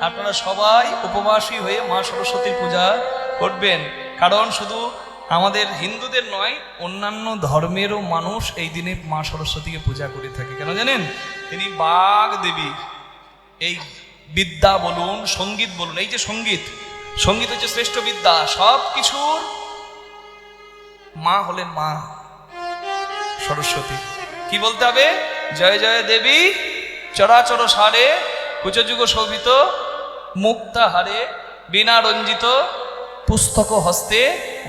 আপনারা সবাই উপবাসী হয়ে মা সরস্বতীর পূজা করবেন। কারণ শুধু আমাদের হিন্দুদের নয়, অন্যান্য ধর্মেরও মানুষ এই দিনে মা সরস্বতীকে পূজা করে থাকে। কেন জানেন? তিনি বাগ দেবী। এই বিদ্যা বলুন, সঙ্গীত বলুন, এই যে সঙ্গীত, সঙ্গীত হচ্ছে শ্রেষ্ঠ বিদ্যা। সব কিছুর মা হলেন মা সরস্বতী। কি বলতে হবে? জয় জয় দেবী চরাচর সারে, কুচযুগ শোভিত মুক্তা হারে, বীণা রঞ্জিত পুস্তক হস্তে,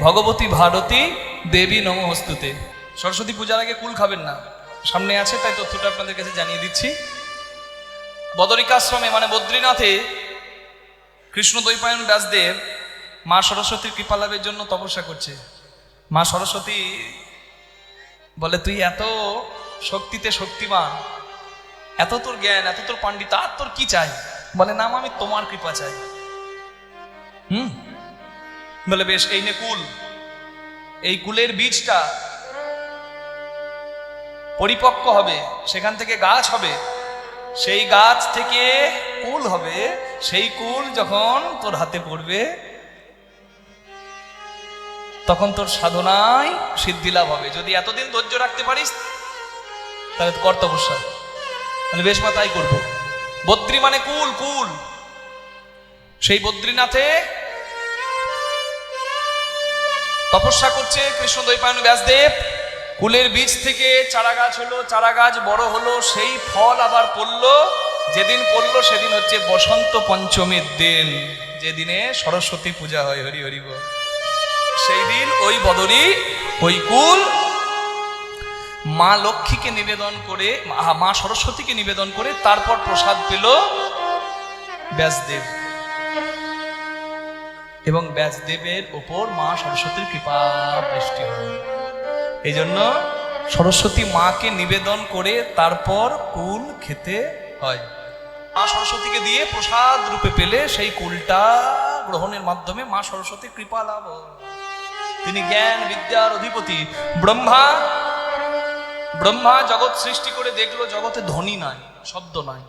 ভগবতী ভারতী দেবী নমস্তুতে। সরস্বতী পূজার আগে কুল খাবেন না, সামনে আছে তাই তথ্যটা আপনাদের কাছে জানিয়ে দিচ্ছি। বদরিকাশ্রমে মানে বদ্রীনাথে কৃষ্ণ দ্বৈপায়ন ব্যাসদেব মা সরস্বতীর কৃপা লাভের জন্য তপস্যা করছে। মা সরস্বতী বলে, তুই এত শক্তিতে শক্তিমান, এত তোর জ্ঞান, এত তোর পাণ্ডিত, আর তোর কি চাই? বলে, না আমি তোমার কৃপা চাই। বলে বেশ, এই নে কুল। এই কুলের বীজটা পরিপক্ক হবে, সেখান থেকে গাছ হবে, সেই গাছ থেকে কুল হবে। সেই কুল যখন তোর হাতে পড়বে তখন তোর সাধনায় সিদ্ধি লাভ হবে। যদি এতদিন ধৈর্য রাখতে পারিস তাহলে কর তপস্যা। তাহলে বেশ মা তাই করবো। বদ্রী মানে কুল, কুল। সেই বদ্রীনাথে তপস্যা করছে কৃষ্ণ দ্বৈপায়ন ব্যাসদেব। কুলের বীজ থেকে চারা গাছ হলো, চারা গাছ বড় হলো, সেই ফল আবার পড়লো। যেদিন পড়লো সেদিন হচ্ছে বসন্ত পঞ্চমীর দিন, যেদিনে সরস্বতী পূজা হয়। হরি হরি বল। সেই দিন ওই বদরী, ওই কুল মা লক্ষ্মীকে নিবেদন করে, মা সরস্বতীকে নিবেদন করে তারপর প্রসাদ পেল ব্যাসদেব। এবং ব্যাসদেবের ওপর মা সরস্বতীর কৃপা বৃষ্টি হল। এই জন্য সরস্বতী মাকে নিবেদন করে তারপর কুল খেতে হয়। মা সরস্বতীকে দিয়ে প্রসাদ রূপে পেলে সেই কুলটা গ্রহণের মাধ্যমে মা সরস্বতীর কৃপা লাভ। তিনি জ্ঞান বিদ্যার অধিপতি। ব্রহ্মা জগৎ সৃষ্টি করে দেখলো জগতে ধ্বনি নাই, শব্দ নাই।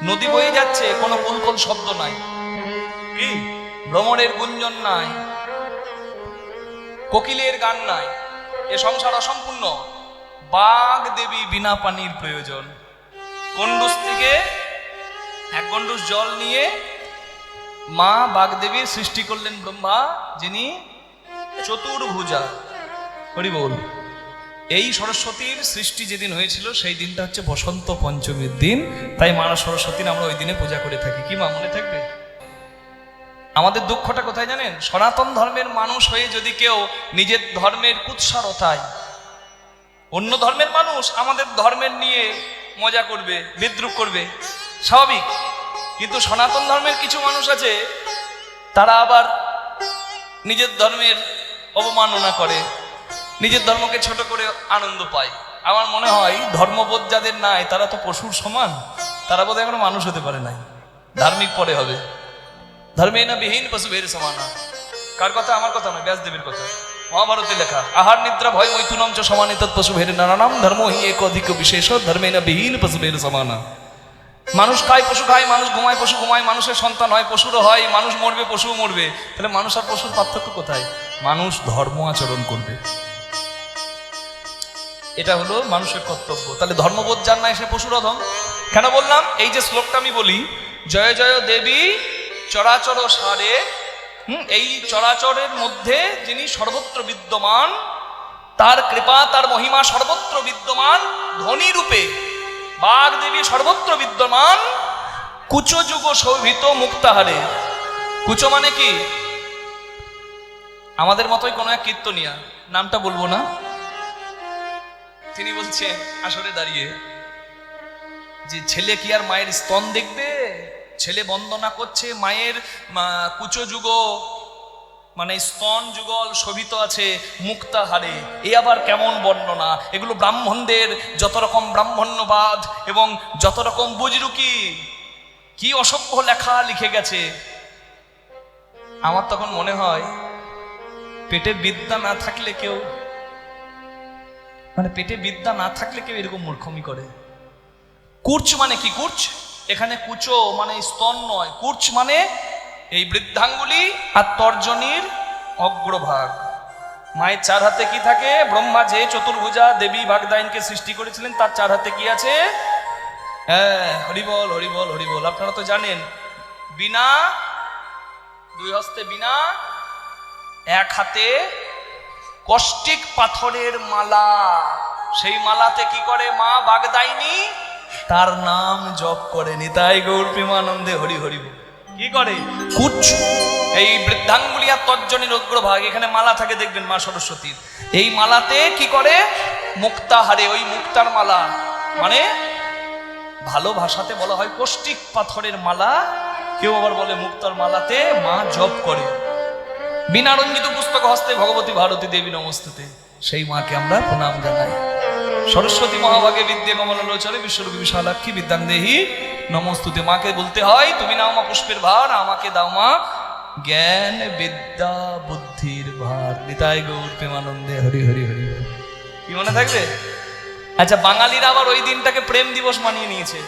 নদী বয়ে যাচ্ছে, কোনো কুলকল শব্দ নাই, কি ভ্রমণের গুঞ্জন নাই, কোকিলের গান নাই। এ সংসার অসম্পূর্ণ। বাগ দেবী বিনা পানির প্রয়োজন। গন্ডুস থেকে এক গন্ডুস জল নিয়ে মা বাগদেবীর সৃষ্টি করলেন ব্রহ্মা, যিনি চতুর্ভুজা। হরি বল। এই সরস্বতীর সৃষ্টি যেদিন হয়েছিল সেই দিনটা হচ্ছে বসন্ত পঞ্চমীর দিন। তাই মা সরস্বতীর আমরা ওই দিনে পূজা করে থাকি। কি মা মনে থাকবে? আমাদের দুঃখটা কোথায় জানেন? সনাতন ধর্মের মানুষ হয়ে যদি কেউ নিজের ধর্মের কুৎসারতায়, অন্য ধর্মের মানুষ আমাদের ধর্মের নিয়ে মজা করবে, বিদ্রুপ করবে, স্বাভাবিক। কিন্তু সনাতন ধর্মের কিছু মানুষ আছে, তারা আবার নিজের ধর্মের অবমাননা করে, নিজের ধর্মকে ছোট করে আনন্দ পায়। আমার মনে হয় ধর্মবোধ যাদের নাই তারা তো পশুর সমান, তারা বোধহয় এখনো মানুষ হতে পারে নাই। ধার্মিক পরে হবে। ধর্মে না বিহীন পশুভের সমানা। কার কথা? আমার কথা নয়, ব্যাসদেবের কথা। মহাভারতে লেখা, আহার নিদ্রা ভয় মৈথুনম চ সমানিত পশুভের নানানাম ধর্ম হি এক অধিক বিশেষ ধর্মে না বিহীন পশুভের সমানা। মানুষ খায়, পশু খায়, মানুষ ঘুমায়, পশু ঘুমায়, মানুষের সন্তান হয়, পশুরও হয়, মানুষ মরবে, পশুও মরবে। তাহলে মানুষ আর পশুর পার্থক্য কোথায়? মানুষ ধর্ম আচরণ করবে, এটা হলো মানুষের কর্তব্য। তাহলে ধর্মবোধ যার নাই সে পশুর অধম। কেন বললাম? এই যে শ্লোকটা আমি বলি, জয় জয় দেবী চরাচর সারে, এই চরাচরের মধ্যে যিনি সর্বত্র বিদ্যমান, তার কৃপা, তার মহিমা সর্বত্র বিদ্যমান। ধনী রূপে বাগ দেবী সর্বত্র বিদ্যমান। কুচযুগ শোভিত মুক্তাহারে। কুচ মানে কি? আমাদের মতোই কোনো এক কীর্তনিয়া, নামটা বলবো না, তিনি বলছেন আসরে দাঁড়িয়ে যে ছেলে কি আর মায়ের স্তন দেখবে? ছেলে বন্দনা করছে, মায়ের কুচযুগ মানে স্তন যুগল শোভিত আছে মুক্তাহারে। এ আবার কেমন বর্ণনা? এগুলো ব্রাহ্মণদের যত রকম ব্রাহ্মণ্যবাদ এবং যত রকম বুজরুকি, কি অসভ্য লেখা লিখে গেছে। আমার তখন মনে হয় পেটে বিদ্যা না থাকলে কেউ, পেটে বিদ্যা না থাকলে কেউ এরকম মূর্খমি করে। কুর্চ মানে কি? কুর্চ এখানে কুচো মানে স্তন নয়, কুচ মানে এই বৃদ্ধাঙ্গুলি আর তর্জনীর অগ্রভাগ। মায়ের চার হাতে কি থাকে? ব্রহ্মা যে চতুর্ভুজা দেবী বাগদাইনকে সৃষ্টি করেছিলেন তার চার হাতে কি আছে? হ্যাঁ, হরিবল হরিবল হরিবল। আপনারা তো জানেন বীণা, দুই হস্তে বীণা, এক হাতে কষ্টিক পাথরের মালা। সেই মালাতে কি করে মা বাগদাইনি? তার নাম জপ করে। নিতাই গৌর প্রেমানন্দে হরি হরি বল। কি করে? কুচ, এই বৃদ্ধাঙ্গুলি আর তর্জনীর অগ্রভাগ, এখানে মালা থাকে দেখবেন মা সরস্বতীর। এই মালাতে কি করে? মুক্তাহারে, ওই মুক্তার মালা মানে ভালো ভাষাতে বলা হয় কষ্টিক পাথরের মালা, কেউ আবার বলে মুক্তার মালাতে মা জপ করে। বিনারঞ্জিত পুস্তক হস্তে ভগবতী ভারতী দেবী নমস্তুতে, সেই মাকে আমরা প্রণাম জানাই। সরস্বতী মহাভাগে বিদ্যে কমলোচরে বিশ্বরূপী বিশালাক্ষী বিদ্যাং দেহি নমস্তুতে। মাকে বলতে হয় তুমি নাও মা পুষ্পের ভার, আমাকে দাও মা জ্ঞান বিদ্যা বুদ্ধির ভার। নিতাই গৌর প্রেমানন্দে হরি হরি হরি। কি মনে থাকবে? আচ্ছা, বাঙালিরা আবার ওই দিনটাকে প্রেম দিবস মানিয়ে নিয়েছে।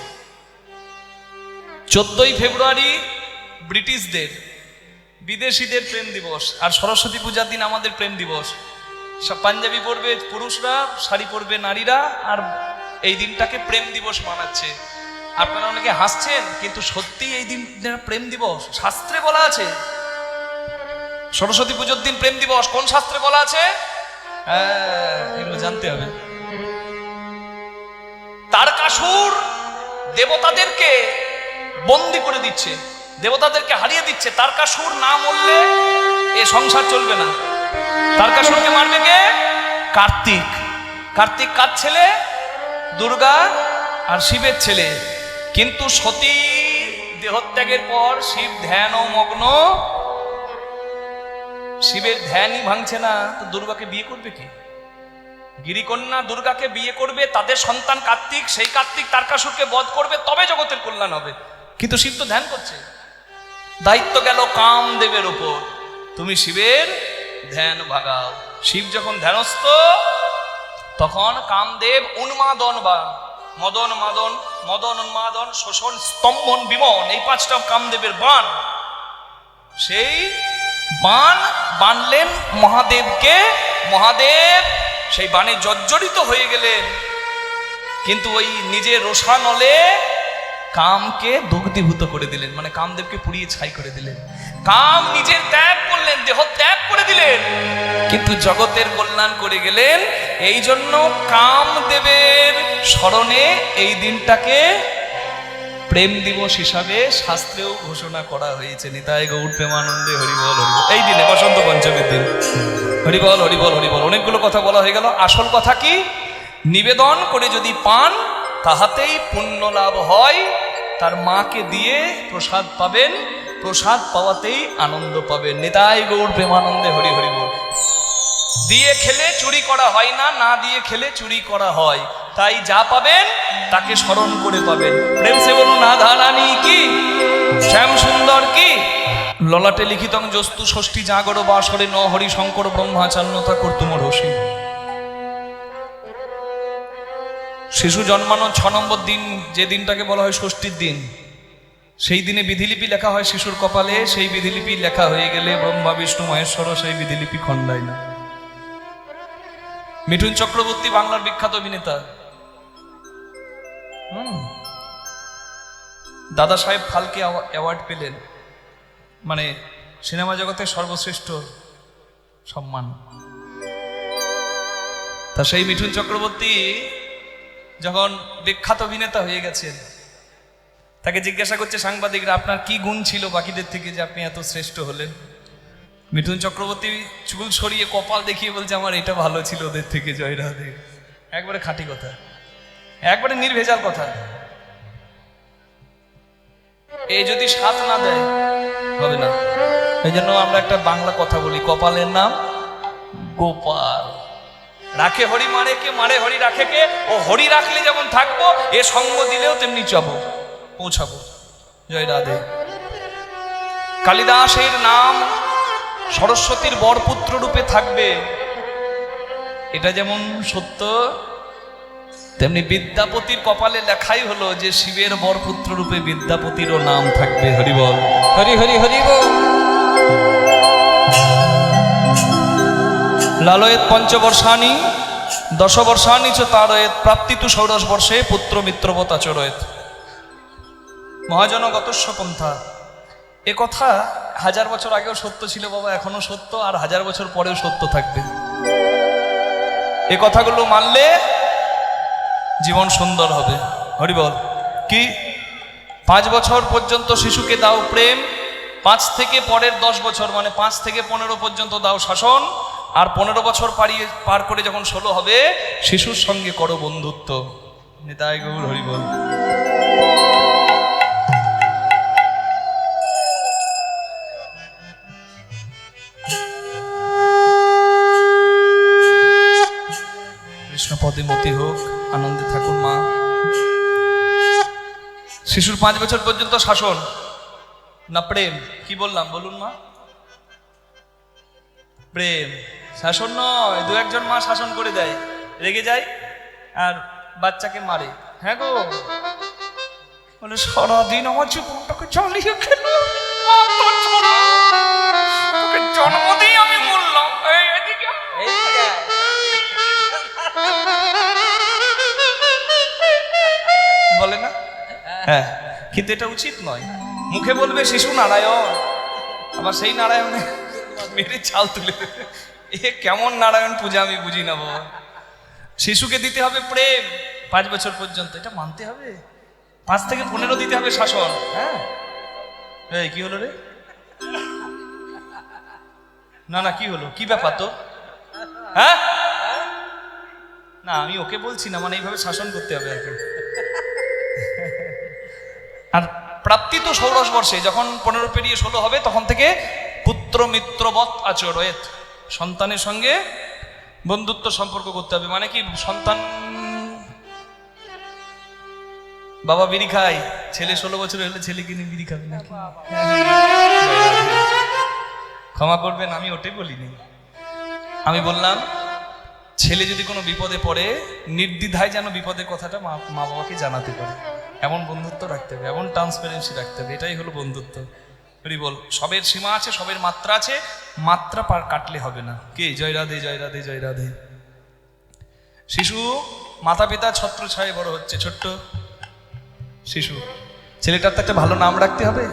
14ই ফেব্রুয়ারি ব্রিটিশদের, বিদেশিদের প্রেম দিবস, আর সরস্বতী পূজার দিন আমাদের প্রেম দিবস। সব পাঞ্জাবি পরবে পুরুষরা, শাড়ি পরবে নারীরা, আর এই দিনটাকে প্রেম দিবস মানাচ্ছে। আপনারা অনেকে হাসছেন, কিন্তু সত্যি এই দিন প্রেম দিবস। শাস্ত্রে বলা আছে সরস্বতী পুজোর দিন প্রেম দিবস। কোন শাস্ত্রে বলা আছে? হ্যাঁ, এগুলো জানতে হবে। তারকাসুর দেবতাদেরকে বন্দি করে দিচ্ছে, দেবতাদেরকে হারিয়ে দিচ্ছে। তারকাসুর না মরলে এ সংসার চলবে না। তারকাসুরকে মারবে কে? কার্তিক। কার্তিক কার ছেলে? দুর্গা আর শিবের ছেলে। কিন্তু সতী দেহত্যাগের পর শিব ধ্যান ও মগ্ন, শিবের ধ্যানই ভাঙছে না, তো দুর্গাকে বিয়ে করবে কি? গিরিকন্যা দুর্গাকে বিয়ে করবে, তাদের সন্তান কার্তিক, সেই কার্তিক তারকাসুরকে বধ করবে, তবে জগতের কল্যাণ হবে। কিন্তু শিব তো ধ্যান করছে। দায়িত্ব গেল কামদেবের উপর, তুমি শিবের ধ্যান ভাগাও। শিব যখন ধ্যানস্থ, তখন কামদেব উন্মাদন বা মদন মাদন, মদন উন্মাদন, শোষণ, স্তম্ভন, বিমন, এই 5টা কামদেবের বাণ। সেই বাণ বানলেন মহাদেবকে। মহাদেব সেই বাণে জর্জরিত হয়ে গেলেন, কিন্তু ওই নিজের রোষানলে কামকে দগ্ধীভূত করে দিলেন, মানে কামদেবকে পুড়িয়ে ছাই করে দিলেন। কাম নিজের ত্যাগ করলেন, দেহ ত্যাগ করে দিলেন, কিন্তু জগতের কল্যাণ করে গেলেন। এই জন্য কামদেবের স্মরণে এই দিনটাকে প্রেম দিবস হিসাবে শাস্ত্রেও ঘোষণা করা হয়েছে। নিতাই গৌর প্রেমানন্দে হরিবল হরিবল। এই দিনে বসন্ত পঞ্চমীর দিন হরিবল হরিবল হরিবল। অনেকগুলো কথা বলা হয়ে গেল। আসল কথা কি? নিবেদন করে যদি পান তাহাতেই পুণ্য লাভ হয়। তার মাকে দিয়ে প্রসাদ পাবেন, প্রসাদ পাওয়াতেই আনন্দ পাবেন। নিতাই গৌর প্রেমানন্দে হরি হরি বল। দিয়ে খেলে চুরি করা হয় না, না দিয়ে খেলে চুরি করা হয়। তাই যা পাবেন তাকে স্মরণ করে পাবেন। প্রেম সে বলুন রাধা রানী কি, শ্যাম সুন্দর কি। ললাটে লিখিতং যস্তু ষষ্ঠী জাগর বাসরে ন হরি শঙ্কর ব্রহ্মাচান্যতা কর্তুম রসি। শিশু জন্মানো 6 নম্বর দিন, যে দিনটাকে বলা হয় ষষ্ঠীর দিন, সেই দিনে বিধিলিপি লেখা হয় শিশুর কপালে। সেই বিধিলিপি লেখা হয়ে গেলে ব্রহ্মা বিষ্ণু মহেশ্বর সেই বিধিলিপি খণ্ডায় না। মিঠুন চক্রবর্তী বাংলার বিখ্যাত অভিনেতা, দাদা সাহেব ফালকে অ্যাওয়ার্ড পেলেন, মানে সিনেমা জগতের সর্বশ্রেষ্ঠ সম্মান। তা সেই মিঠুন চক্রবর্তী যখন বিখ্যাত অভিনেতা হয়ে গেছেন, তাকে জিজ্ঞাসা করছে সাংবাদিকরা, আপনার কি গুণ ছিল বাকিদের থেকে যে আপনি এত শ্রেষ্ঠ হলেন? মিঠুন চক্রবর্তী চুল সরিয়ে কপাল দেখিয়ে বলছে, আমার এটা ভালো ছিল ওদের থেকে, জয় রাধে। একবারে খাঁটি কথা, একবারে নির্ভেজাল কথা। এই যদি সাথ না দেয় হবে না। এই জন্য আমরা একটা বাংলা কথা বলি, কপালের নাম গোপাল। রাখে হরি মারে কে, মারে হরি রাখে কে। ও হরি রাখলে যেমন থাকবো, এ সঙ্গ দিলেও তেমনি যাবো, পৌঁছাবো। জয় রাধে। কালিদাসের নাম সরস্বতীর বরপুত্র রূপে থাকবে, এটা যেমন সত্য, তেমনি বিদ্যাপতির কপালে লেখাই হলো যে শিবের বরপুত্র রূপে বিদ্যাপতিরও নাম থাকবে। হরি বল, হরি হরি হরি বল। লালয়েত পঞ্চবর্ষাণি দশবর্ষাণি চ তারয়েত প্রাপ্তিতু ষোড়শ বর্ষে পুত্র মিত্রবত আচরয়েত। মহাজনগতস্য পন্থা, এ কথা 1000 বছর আগেও সত্য ছিল বাবা, এখনো সত্য, আর 1000 বছর পরেও সত্য থাকবে। এ কথাগুলো মানলে জীবন সুন্দর হবে। হরি বল। কি 5 বছর পর্যন্ত শিশুকে দাও প্রেম, 5 থেকে পরের 10 বছর মানে 5 থেকে 15 পর্যন্ত দাও শাসন, আর 15 বছর পার করে যখন 16 হবে শিশুর সঙ্গে করো বন্ধুত্ব। নিতাই গৌর হরি বল। কৃষ্ণ পদে মতি হোক, আনন্দে থাকুন মা। শিশুর 5 বছর পর্যন্ত শাসন না প্রেম? কি বললাম বলুন মা? প্রেম, শাসন নয়। 2-1 মা শাসন করে দেয়, রেগে যায় আর বাচ্চাকে মারে। হ্যাঁ গো, বলে সারাদিন আমার জীবনটাকে চালিয়ে খেল, জন্ম দিয়ে আমি মরলাম। বলে না? হ্যাঁ, কিন্তু এটা উচিত নয়। মুখে বলবে শিশু নারায়ণ, আবার সেই নারায়ণে মেরে চাল তুলে দেবে। এ কেমন নারায়ণ পূজা আমি বুঝি না বাবা। শিশুকে দিতে হবে প্রেম 5 বছর পর্যন্ত, এটা মানতে হবে। 5 থেকে 15 দিতে হবে শাসন। হ্যাঁ, এই কি হলো রে? না না, কি হলো? কি ব্যাপার তো? হ্যাঁ না, আমি ওকে বলছি না, মানে এইভাবে শাসন করতে হবে আর কি। আর প্রাপ্তি তো ষোড়শ বর্ষে, যখন 15 পেরিয়ে 16 হবে তখন থেকে পুত্র মিত্রবৎ আচরয়েত, সন্তানের সঙ্গে বন্ধুত্ব সম্পর্ক করতে হবে। মানে কি, সন্তান বাবা বিড়ি খায়, ছেলে 16 বছর হলে ছেলেকে নিয়ে বিড়ি খাবে না? ক্ষমা করবেন, আমি ওটাই বলিনি। আমি বললাম ছেলে যদি কোনো বিপদে পড়ে নির্দ্বিধায় যেন বিপদের কথাটা মা বাবাকে জানাতে পারে, এমন বন্ধুত্ব রাখতে হবে, এমন ট্রান্সপারেন্সি রাখতে হবে। এটাই হলো বন্ধুত্ব। হরি বল। সবের সীমা আছে, সবের মাত্রা আছে, মাত্রা পার কাটলে হবে না। কে? জয় রাধে, জয় রাধে, জয় রাধে। শিশু মাতা পিতা ছত্র ছায়ে বড় হচ্ছে, ছোট্ট শিশু। ছেলেটার তো একটা ভালো নাম রাখতে হবে।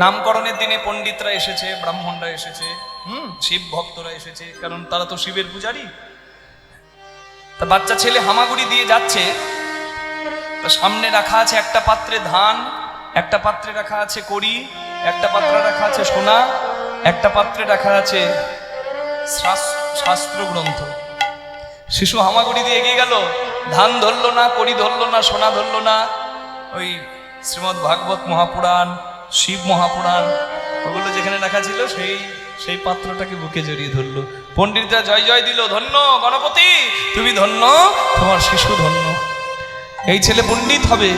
নামকরণের দিনে পণ্ডিতরা এসেছে, ব্রাহ্মণরা এসেছে, শিব ভক্তরা এসেছে, কারণ তারা তো শিবের পূজারী। তা বাচ্চা ছেলে হামাগুড়ি দিয়ে যাচ্ছে, তা সামনে রাখা আছে একটা পাত্রে ধান, একটা পাত্রে রাখা আছে কড়ি, একটা পাত্রে রাখা আছে সোনা, একটা পাত্রে রাখা আছে শাস্ত্র গ্রন্থ। শিশু হামাগুড়ি দিয়ে এগিয়ে গেল, ধান ধরলো না, কড়ি ধরলো না, সোনা ধরলো না, ওই শ্রীমদ্ ভাগবত মহাপুরাণ, শিব মহাপুরাণ ওগুলো যেখানে রাখা ছিল সেই পাত্রটাকে বুকে জড়িয়ে ধরলো। পণ্ডিতরা জয় জয় দিল, ধন্য গণপতি তুমি ধন্য, তোমার শিশু ধন্য। এই ছেলে পণ্ডিত হবে।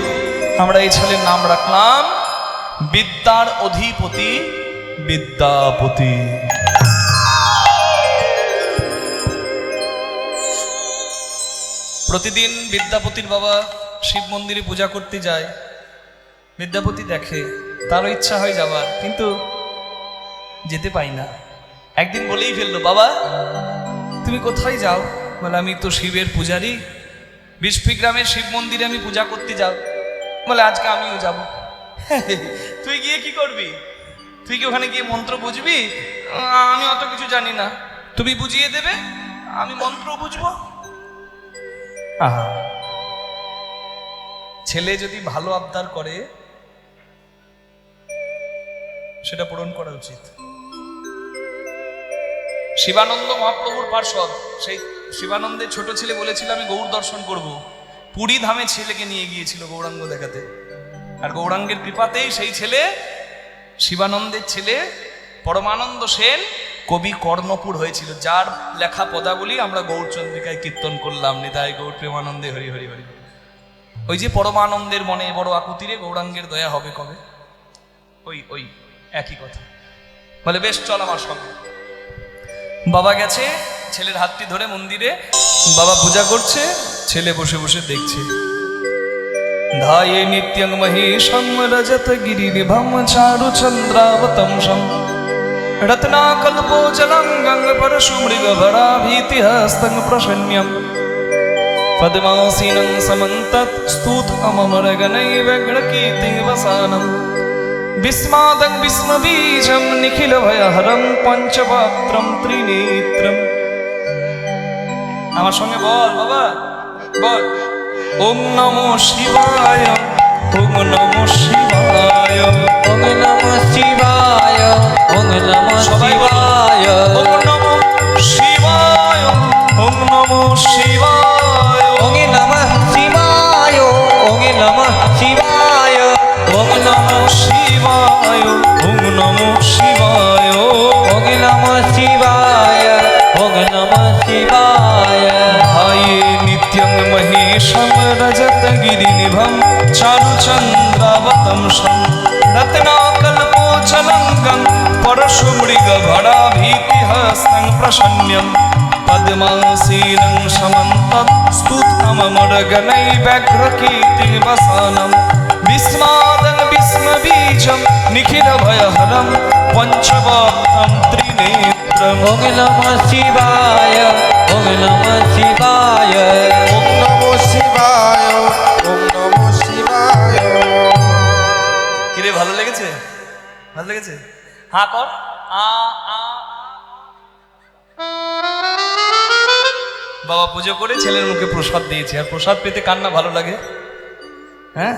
আমরা এই ছেলের নাম রাখলাম বিদ্যার অধিপতি বিদ্যাপতি। প্রতিদিন বিদ্যাপতির বাবা শিব মন্দিরে পূজা করতে যায়। বিদ্যাপতি দেখে, তারও ইচ্ছা হয় যাবার, কিন্তু যেতে পাই না। একদিন বলেই ফেললো, বাবা তুমি কোথায় যাও? বলে আমি তো শিবের পূজারি, বিষ্পি গ্রামের শিব মন্দিরে আমি পূজা করতে যাও। বলে আজকে আমিও যাব। তুই গিয়ে কি করবি? তুই কি ওখানে গিয়ে মন্ত্র বুঝবি? আমি অত কিছু জানি না, তুমি বুঝিয়ে দেবে, আমি মন্ত্র বুঝবো। ছেলে যদি ভালো আবদার করে সেটা পূরণ করা উচিত। শিবানন্দ মহাপ্রভুর পার্ষদ, সেই শিবানন্দের ছোট ছেলে বলেছিল আমি গৌর দর্শন করব। পুরী ধামে ছেলেকে নিয়ে গিয়েছিল গৌরাঙ্গ দেখাতে, আর গৌরাঙ্গের কৃপাতেই সেই ছেলে, শিবানন্দের ছেলে পরমানন্দ সেন কবি কর্ণপুর হয়েছিল, যার লেখা পদাবলী আমরা গৌরচন্দ্রিকায় কীর্তন করলাম। নিতাই গৌর প্রেমানন্দে হরি হরি হরি। ওই যে পরমানন্দের মনে বড় আকুতিরে গৌরাঙ্গের দয়া হবে কবে, ওই একই কথা। বলে বেশ চল আমার সঙ্গে। বাবা গেছে, ছেলের হাতটি ধরে মন্দিরে, বাবা পূজা করছে, ছেলে বসে বসে দেখছে। ধায়ে নিত্যং মহেশং রজত গিরিনিভম চারু চন্দ্রাবতংসম রত্নাকল্পোজলং গঙ্গ পরশু মৃগভরাভীতিহস্तं প্রসন্ন্যম পদ্মাসীনং সমন্তত স্তূত অমরগণৈর্ব্যগ্রকীর্তিং বসানম বিস্মাদং বিস্মবীজম নিখিল ভয়হরম পঞ্চবক্ত্রম ত্রিনেত্রম। আমার সঙ্গে বল বাবা, বল। ওম নমো শিবায়, ওম নমো শিবায়, ওম নমঃ শিবায়, ওম নমঃ শিবায়, ওম নমো শিবায়, ওম নমো শিবায়, ওম নমঃ শিবায়, ওম নমঃ শিবায়, ওম নমো শিবায়, ওম নমো শিবায়, ওম নমঃ শিবায়, ওম নমঃ শিবায়। ধায়ে নিত্যং মহেশং রজত গিরিনিভম চারু চন্দ্রাবতংসম রত্নাকল্পোজলং পরশু মৃগভরাভীতিহস্तं প্রসন্ন্যম পদ্মাসীনং সমন্তত স্তূতমমরগণৈর্ব্যগ্রকীর্তিং বসানম বিস্মাদং বিস্মবীজম নিখিল ভয়হরম পঞ্চবক্ত্রম ত্রিনেত্রম। ওম নমঃ শিবায়, ওম নমঃ শিবায়, ওম নমো শিবায়, ওম নমো শিবায়। কিরে ভালো লেগেছে? ভালো লেগেছে? হ্যাঁ কর। আ আ বাবা পুজো করে ছেলের মুখে প্রসাদ দিয়েছে, আর প্রসাদ পেতে কার না ভালো লাগে? হ্যাঁ,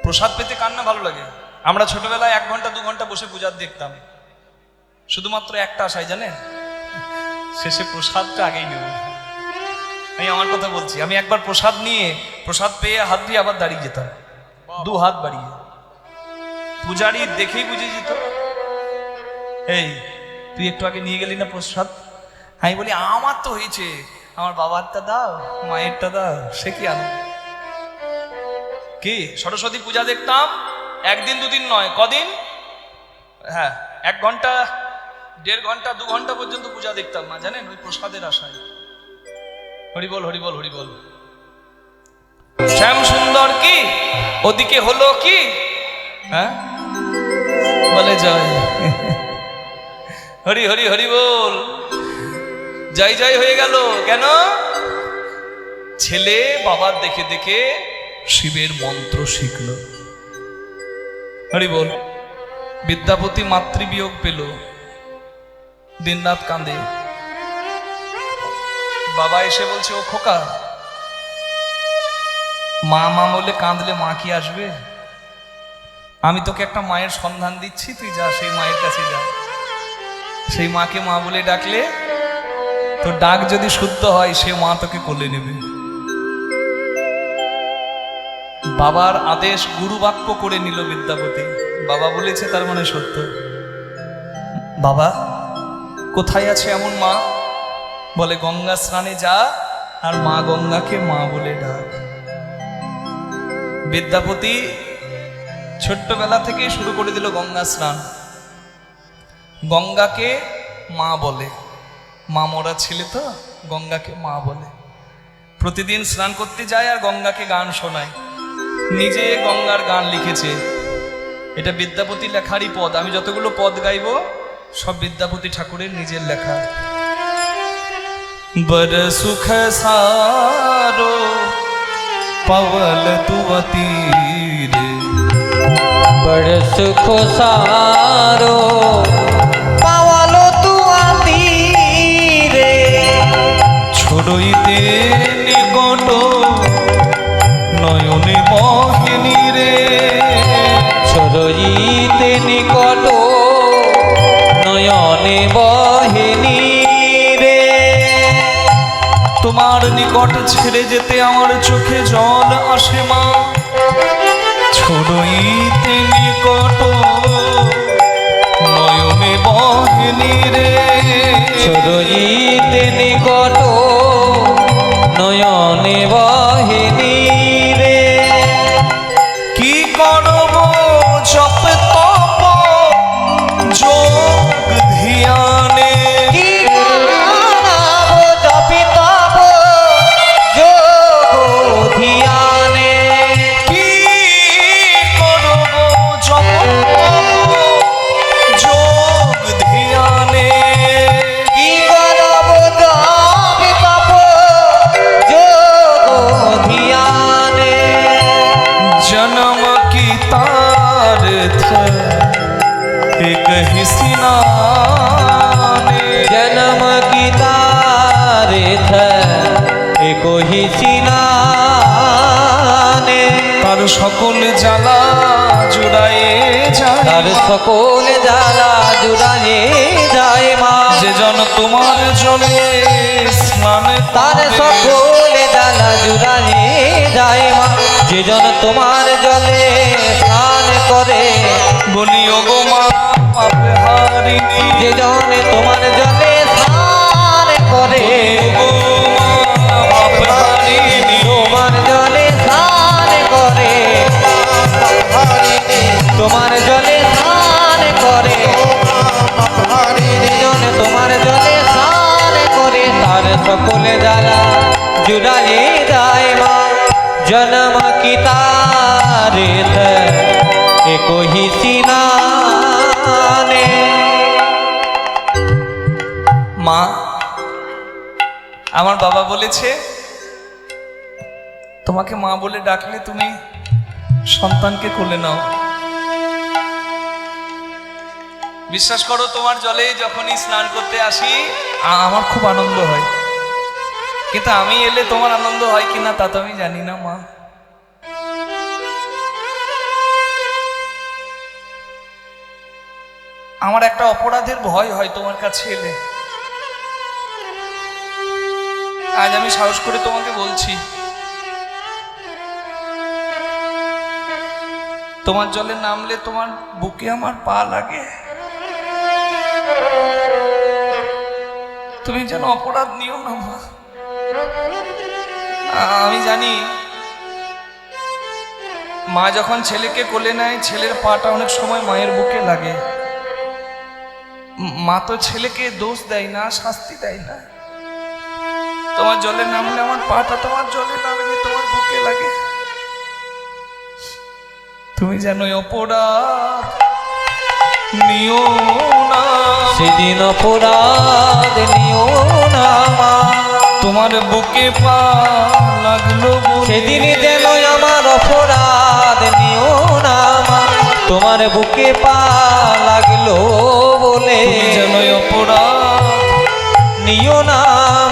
প্রসাদ পেতে কার না ভালো লাগে? আমরা ছোটবেলায় 1 ঘন্টা 2 ঘন্টা বসে পূজা দেখতাম, শুধুমাত্র একটা আশায়, জানেন, শেষে প্রসাদটা আগেই নেব। আমি আমার কথা বলছি, আমি একবার প্রসাদ নিয়ে, প্রসাদ পেয়ে হাত দিয়ে আবার দাঁড়িয়ে যেতাম, 2 হাত বাড়িয়ে। পূজারি দেখেই বুঝে যেত, এই তুই একটু আগে নিয়ে গেলি না প্রসাদ। আমি বলি আমার তো হয়েছে, আমার বাবারটা দাও, মায়েরটা দাও। সে কি আনন্দ! কি সরস্বতী পূজা দেখতাম, 1 দিন 2 দিন নয়, কদিন, হ্যাঁ 1 ঘন্টা 1.5 ঘন্টা 2 ঘন্টা পর্যন্ত পূজা দেখতাম না, জানেন, ওই প্রসাদের আশায়। হরিবল হরিবল হরিবল। শ্যাম সুন্দর কি ওদিকে হলো কি, হ্যাঁ বলে জয়। হরি হরি হরি বল। জয় জয় হয়ে গেল কেন? ছেলে বাবার দেখে দেখে শিবের মন্ত্র শিখল। হরি বল। বিদ্যাপতি মাতৃবিয়োগ পেল, দিনরাত কাঁদে। বাবা এসে বলছে, ও খোকা, মা মা বলে কাঁদলে মা কি আসবে? আমি তোকে একটা মায়ের সন্ধান দিচ্ছি, তুই যা, সেই মায়ের কাছে যা। সেই মাকে মা বলে ডাকলে তোর ডাক যদি শুদ্ধ হয়, সে মা তোকে কোলে নেবে। বাবার আদেশ গুরু বাক্য করে নিল বিদ্যাপতি। বাবা বলেছে তার মানে সত্য। বাবা কোথায় আছে এমন মা? বলে গঙ্গা স্নানে যা, আর মা গঙ্গাকে মা বলে ডাক। বিদ্যাপতি ছোট্টবেলা থেকে শুরু করে দিল গঙ্গা স্নান। গঙ্গাকে মা বলে, মা মরা ছেলে তো, গঙ্গাকে মা বলে। প্রতিদিন স্নান করতে যায় আর গঙ্গাকে গান শোনায়। নিজে গঙ্গার গান লিখেছে। এটা বিদ্যাপতি লেখারই পদ। আমি যতগুলো পদ গাইব সব বিদ্যাপতি ঠাকুরের নিজের লেখা। बर सुख सारो पवल तुवती रे, बड़ सुख सारो पावलो तू आती रे, छोड़इते निकट नयने मोहिनी रे, छोड़इते निकट नयने बहिनी रे, তোমার নিকট ছেড়ে যেতে আমার চোখে জল আসে মা, ছোড়ইতে নিকট নয়নে বহিনী রে, छोड़इते निकट नयने बहिनी रे, কি করব জপ তপ যোগ ধ্যানে, কি করব तार था एक ही सिनाने जन्म की तारीख एको ही सिनाने তার সকল জ্বালা জুড়ায়ে যায় তার সকল জ্বালা জুড়ায়ে যায় মা যে জন তোমার জলে স্নান তার করে। সকল জ্বালা জুড়ায়ে যায় মা যে জন তোমার জলে স্নান করে বলি ও গো মা পাপে হারিনি যে জন তোমার জলে স্নান করে ও গো মা পাপে হারিনি তোমার জলে স্নান করে হারিণী তোমার জলে স্নান করে হারিণী জন তোমার জলে স্নান করে তার সকলে জ্বালা জুড়ায়ে যায় মা জন্ম কি তারিখ एको ही सिनाने মা আমার বাবা বলেছে তোমাকে মা বলে ডাকলে তুমি সন্তানকে কোলে নাও। বিশ্বাস করো তোমার জলে যখনই স্নান করতে আসি আমার খুব আনন্দ হয়, কিন্তু আমি এলে তোমার আনন্দ হয় কিনা তা তো আমি জানি না মা। আমার একটা অপরাধের ভয় হয় তোমার কাছে এলে। আজ আমি সাহস করে তোমাকে বলছি, তোমার জলে নামলে তোমার বুকে আমার পা লাগে। তুমি যেন অপরাধ নিও না মা। আমি জানি মা যখন ছেলেকে কোলে নেয় ছেলের পাটা অনেক সময় মায়ের বুকে লাগে। মা তো ছেলেকে দোষ দেয় না, শাস্তি দেয় না। তোমার জলে নামলে আমার পাটা তোমার জলে না লাগে, তোমার বুকে লাগে। তুমি যেন অপরাধ নিও না, সেদিন অপরাধ নিও না মা তোমার বুকে পা লাগলো বলে। সেদিন যেন আমার অপরাধ নিও না মা তোমার বুকে পা লাগলো বলে তুমি যেন অপরাধ নিও না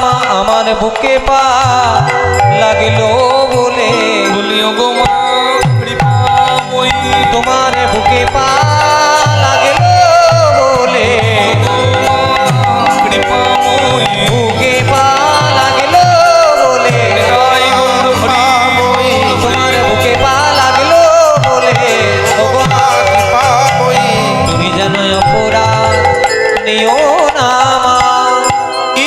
মা আমার বুকে পা লাগলো বলে বলিও গো মা কৃপাময়ী, তোমার বুকে পা লাগলো বলে কৃপাময়ী বুকে পা লাগলো বলে জয় গৌর হরি। তোমার বুকে পা লাগলো বলে ওগো মা, কৃপাময়ী তুমি যেন অপরাধ নিও না মা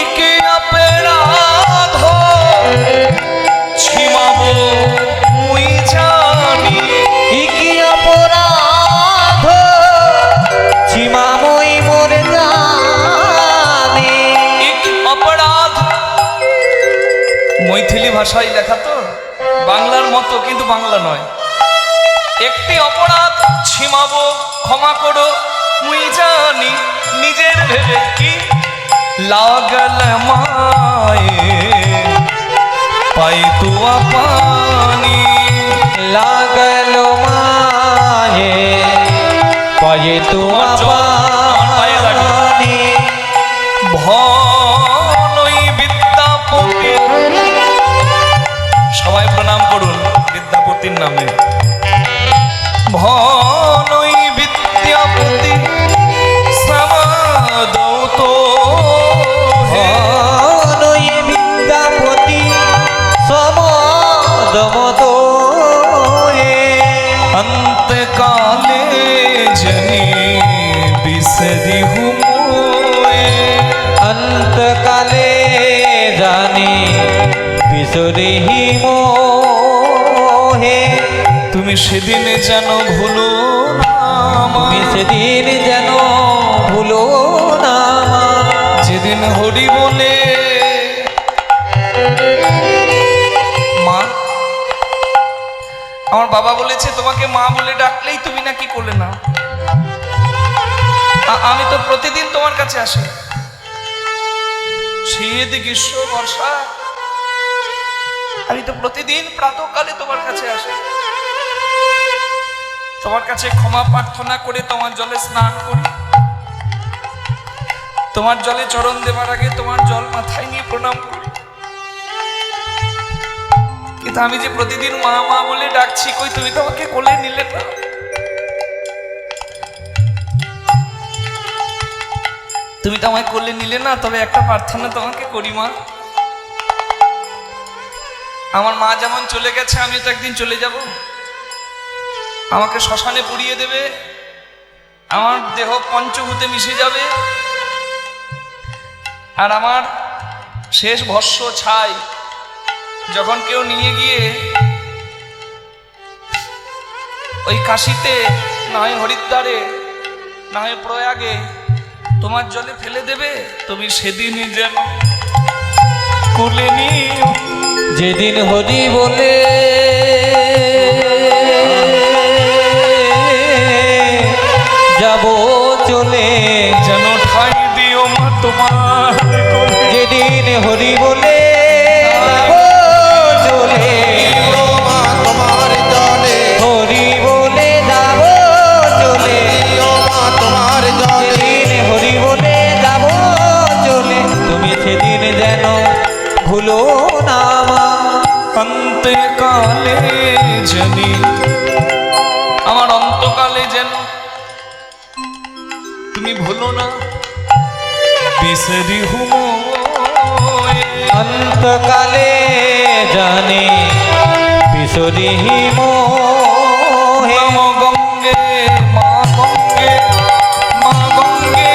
ইকে অপরাধ ছিমাবো মুই জানি, কি অপরাধ সীমাময়ী মোর জানে ইক অপরাধ মৈথিলি ভাষায় লেখা তো, বাংলার মতো কিন্তু বাংলা নয়। একটি অপরাধ ছিমাবো ক্ষমা করো মুই জানি, নিজের ভেবে কি লাগল মায়ে পাই তুয়া পানি। লাগল মায়ে পায়ে তোমা পায়ে লাগে। পানি ভনই বিদ্যাপতি, সবাই প্রণাম করুন বিদ্যাপতির নামে। ভনই বিদ্যাপতি সমাদৌত হে, নই বিদ্যাপতি সমদমত অন্তকালে জনি বিসরি হুমোয়ে। অন্তকালে জানি বিসরিহি মোহে তুমি সেদিন যেন ভুলো না তুমি আমায়, সেদিন যেন ভুলো না মা যেদিন হরি বলে মা। আমার বাবা বলেছে তোমাকে মা বলে ডাকলেই তুমি নাকি কোলে নাও। আমি তো প্রতিদিন তোমার কাছে আসি, শীত গ্রীষ্ম বর্ষা আমি তো প্রতিদিন প্রাতঃকালে তোমার কাছে আসি। তোমার কাছে ক্ষমা প্রার্থনা করে তোমার জলে স্নান করি, তোমার জলে চরণ দেবার আগে তোমার জল মাথায় নিয়ে প্রণাম করি। কিন্তু আমি যে প্রতিদিন মা মা বলে ডাকছি, কই তুমি তো আমাকে কোলে নিলে না। তুমি তো আমায় কোলে নিলে না। তবে একটা প্রার্থনা তোমাকে করি মা, আমার মা যেমন চলে গেছে আমি তো একদিন চলে যাব, আমাকে শ্মশানে পুড়িয়ে দেবে, আমার দেহ পঞ্চভূতে মিশে যাবে, আর আমার শেষ ভস্য ছাই যখন কেউ নিয়ে গিয়ে ওই কাশিতে, না হয় হরিদ্বারে, না হয় প্রয়াগে তোমার জলে ফেলে দেবে, তুমি সেদিনই যেন কোলে নিও। যেদিন হরি বলে যাব চলে, যেন ঠাই দিও মা তোমার কোলে। যেদিন হরি বলে যাব চলে, ও মা তোমার জলে, হরি বলে যাব চলে, ও মা তোমার জলে, যেদিন হরি বলে যাব চলে, তুমি সেদিন যেন ভুলো না মা। অন্তকালে জানি, আমার অন্তকালে যেন তুমি ভুলো না, বিসরি হুমোয়। অন্তকালে জানে বিশরি মোহে, নম গঙ্গে মা গঙ্গে, মা গঙ্গে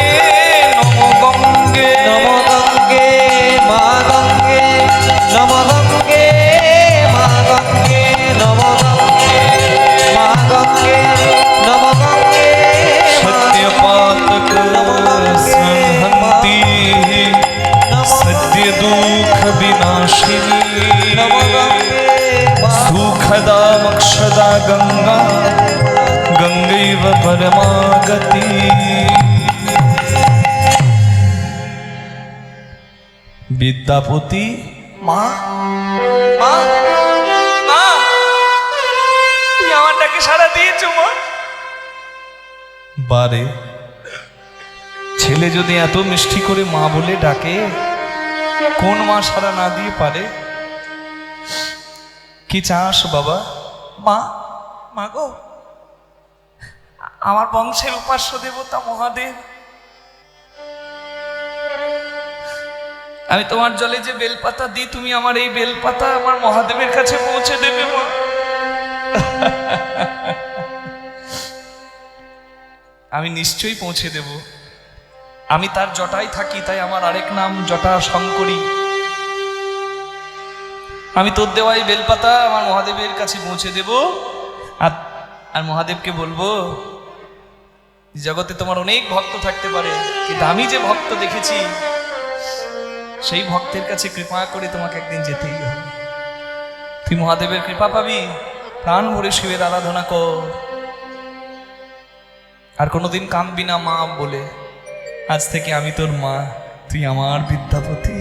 নম গঙ্গে, নম গঙ্গে মা গঙ্গে, নম গঙ্গে মা গঙ্গে, নম গঙ্গে মা গঙ্গে, নম গঙ্গে সত্যপাতক সংহন্তি, সদ্য দুঃখ বিনাশিনী, নম গঙ্গে সুখदा मोक्षदा गंगा, गंगैव परमागति। বিদ্যাপতি মা, মা, মা, তুমি আমার ডাকে সাড়া দিয়েছো মা। বারে ছেলে যদি এত মিষ্টি করে মা বলে ডাকে, কোন মা সাড়া না দিয়ে পারে? কি চাস বাবা? মা, মা গো, আমার বংশের উপাস্য দেবতা মহাদেব, আমি তোমার জলে যে বেলপাতা দিই, তুমি আমার এই বেলপাতা আমার মহাদেবের কাছে পৌঁছে দেবে মা। আমি নিশ্চয়ই পৌঁছে দেব। আমি তার জটায় থাকি, তাই আমার আরেক নাম জটা শঙ্করী। আমি তোর দেওয়া এই বেলপাতা আমার মহাদেবের কাছে পৌঁছে দেব, আর মহাদেবকে বলবো, জগতে তোমার অনেক ভক্ত থাকতে পারে, কিন্তু আমি যে ভক্ত দেখেছি সেই ভক্তের কাছে কৃপা করে তোমাকে একদিন যেতেই হবে। তুই মহাদেবের কৃপা পাবি, প্রাণ ভরে শিবের আরাধনা কর, আর কোনোদিন কাঁদবি না মা বলে। আজ থেকে আমি তোর মা, তুই আমার বিদ্যাপতি।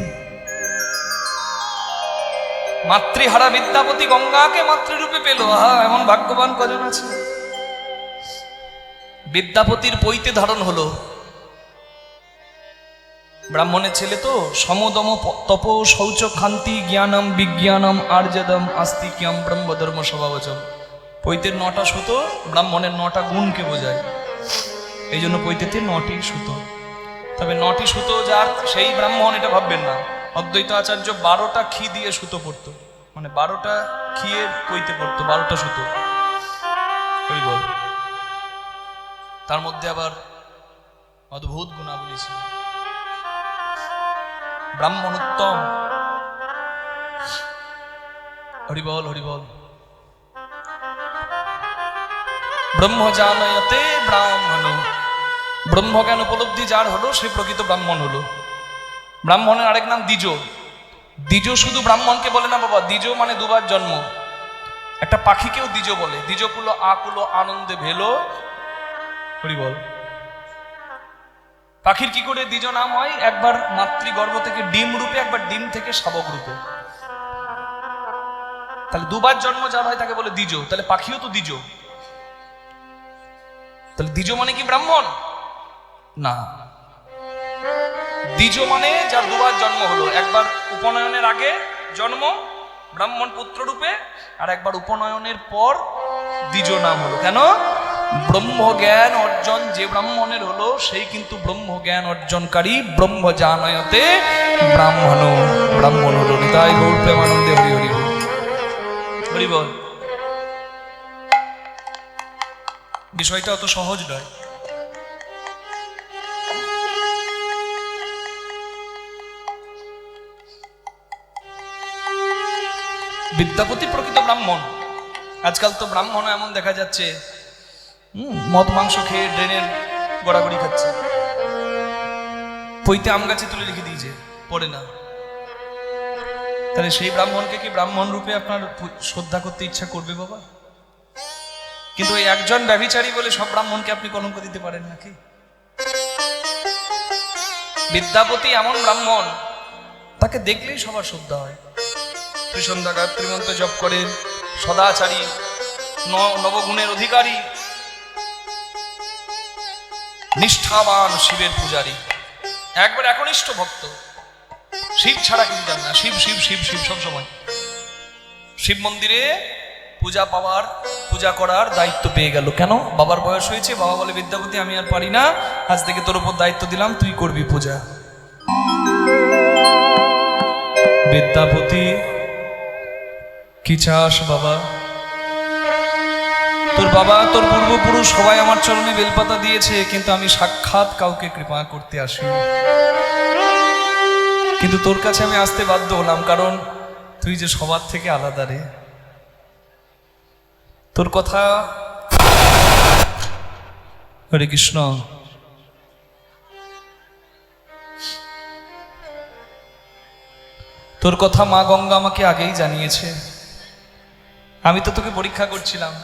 মাতৃহারা বিদ্যাপতি গঙ্গাকে মাতৃরূপে পেল, আহা এমন ভাগ্যবান কজন আছে। বিদ্যাপতির পৈতে ধারণ হলো, ব্রাহ্মণের ছেলে তো, সমদম তপ শৌচ খান্তি জ্ঞানম বিজ্ঞানম আর্যদম আস্তিক্যম ব্রহ্মধর্ম স্বভাবচম। পৈতের 9টা সুতো ব্রাহ্মণের 9টা গুণকে বোঝায়, এই জন্য পৈতেতে 9টি সুতো। তবে 9টি সুতো যার, সেই ব্রাহ্মণ এটা ভাববেন না। অদ্বৈত আচার্য 12টা খি দিয়ে সুতো পড়তো, মানে 12টা খিয়ে পৈতে পড়তো, 12টা সুতো। ওই বল, তার মধ্যে আবার অদ্ভুত গুণাবলী ছিল। ব্রাহ্মণ উত্তম, হরিবল হরিবল। ব্রহ্ম জানয়তে ব্রাহ্মণ, ব্রহ্ম জ্ঞান উপলব্ধি যার হলো সে প্রকৃত ব্রাহ্মণ হলো। ব্রাহ্মণের আরেক নাম দ্বিজ। দ্বিজ শুধু ব্রাহ্মণকে বলে না বাবা, দ্বিজ মানে দুবার জন্ম। একটা পাখিকেও দ্বিজ বলে, দ্বিজকুলো আকুলো আনন্দে ভেলো, হরিবল। পাখির কি করে দ্বিজ নাম হয়? একবার মাতৃগর্ভ থেকে ডিম রূপে, একবার ডিম থেকে শাবক রূপে। তাহলে দুবার জন্ম যার হয় তাকে বলে দ্বিজ, তাহলে পাখিও তো দ্বিজ। তাহলে দ্বিজ মানে কি ব্রাহ্মণ? না, দ্বিজ মানে যার দুবার জন্ম হলো, একবার উপনয়নের আগে জন্ম ব্রাহ্মণ পুত্র রূপে, আর একবার উপনয়নের পর দ্বিজ নাম হলো। কেন? ব্রহ্ম জ্ঞান অর্জন যে ব্রাহ্মণের হলো সেই কিন্তু ব্রহ্ম জ্ঞান অর্জনকারী, ব্রহ্ম জানয়তে ব্রাহ্মণ ব্রাহ্মণ হলো। তাই গৌর প্রেমানন্দে হরি হরি বল, হরি বল। বিষয়টা অত সহজ নয়। বিদ্যাপতি প্রকৃত ব্রাহ্মণ। আজকাল তো ব্রাহ্মণ এমন দেখা যাচ্ছে মদ মাংস খেয়ে ড্রেনের গড়াগড়ি খাচ্ছে, পইতে আম গাছে তুলে লিখে দিয়েছে, পড়ে না। তাহলে সেই ব্রাহ্মণকে কি ব্রাহ্মণ রূপে আপনার শ্রদ্ধা করতে ইচ্ছা করবে বাবা? কিন্তু এই একজন ব্যভিচারী বলে সব ব্রাহ্মণকে আপনি কলঙ্ক দিতে পারেন নাকি? বিদ্যাপতি এমন ব্রাহ্মণ, তাকে দেখলেই সবার শ্রদ্ধা হয়। ত্রিসন্ধ্যা গায়ত্রী মন্ত্র জপ করেন, সদাচারী, নবগুণের অধিকারী, নিষ্ঠাবান শিবের পূজারী, একবার একনিষ্ঠ ভক্ত, শিব ছাড়া কিছু জান না, শিব শিব শিব শিব সব সময়। শিব মন্দিরে পূজা করার দায়িত্ব পেয়ে গেল। কেন? বাবার বয়স হয়েছে, বাবা বলে বিদ্যাপতি আমি আর পারি না, আজ থেকে তোর উপর দায়িত্ব দিলাম, তুই করবি পূজা। বিদ্যাপতি কি চাস বাবা? তোর বাবা তোর পূর্বপুরুষ সবাই আমার চরণে বেলপাতা দিয়েছে, কিন্তু আমি সাক্ষাৎ কাউকে কৃপা করতে আসিনি। কিন্তু তোর কাছে আমি আসতে বাধ্য হলাম, কারণ তুই যে সবার থেকে আলাদা রে। তোর কথা, হরে কৃষ্ণ, তোর কথা মা গঙ্গা আমাকে আগেই জানিয়েছে। আমি তো তোকে পরীক্ষা করছিলাম,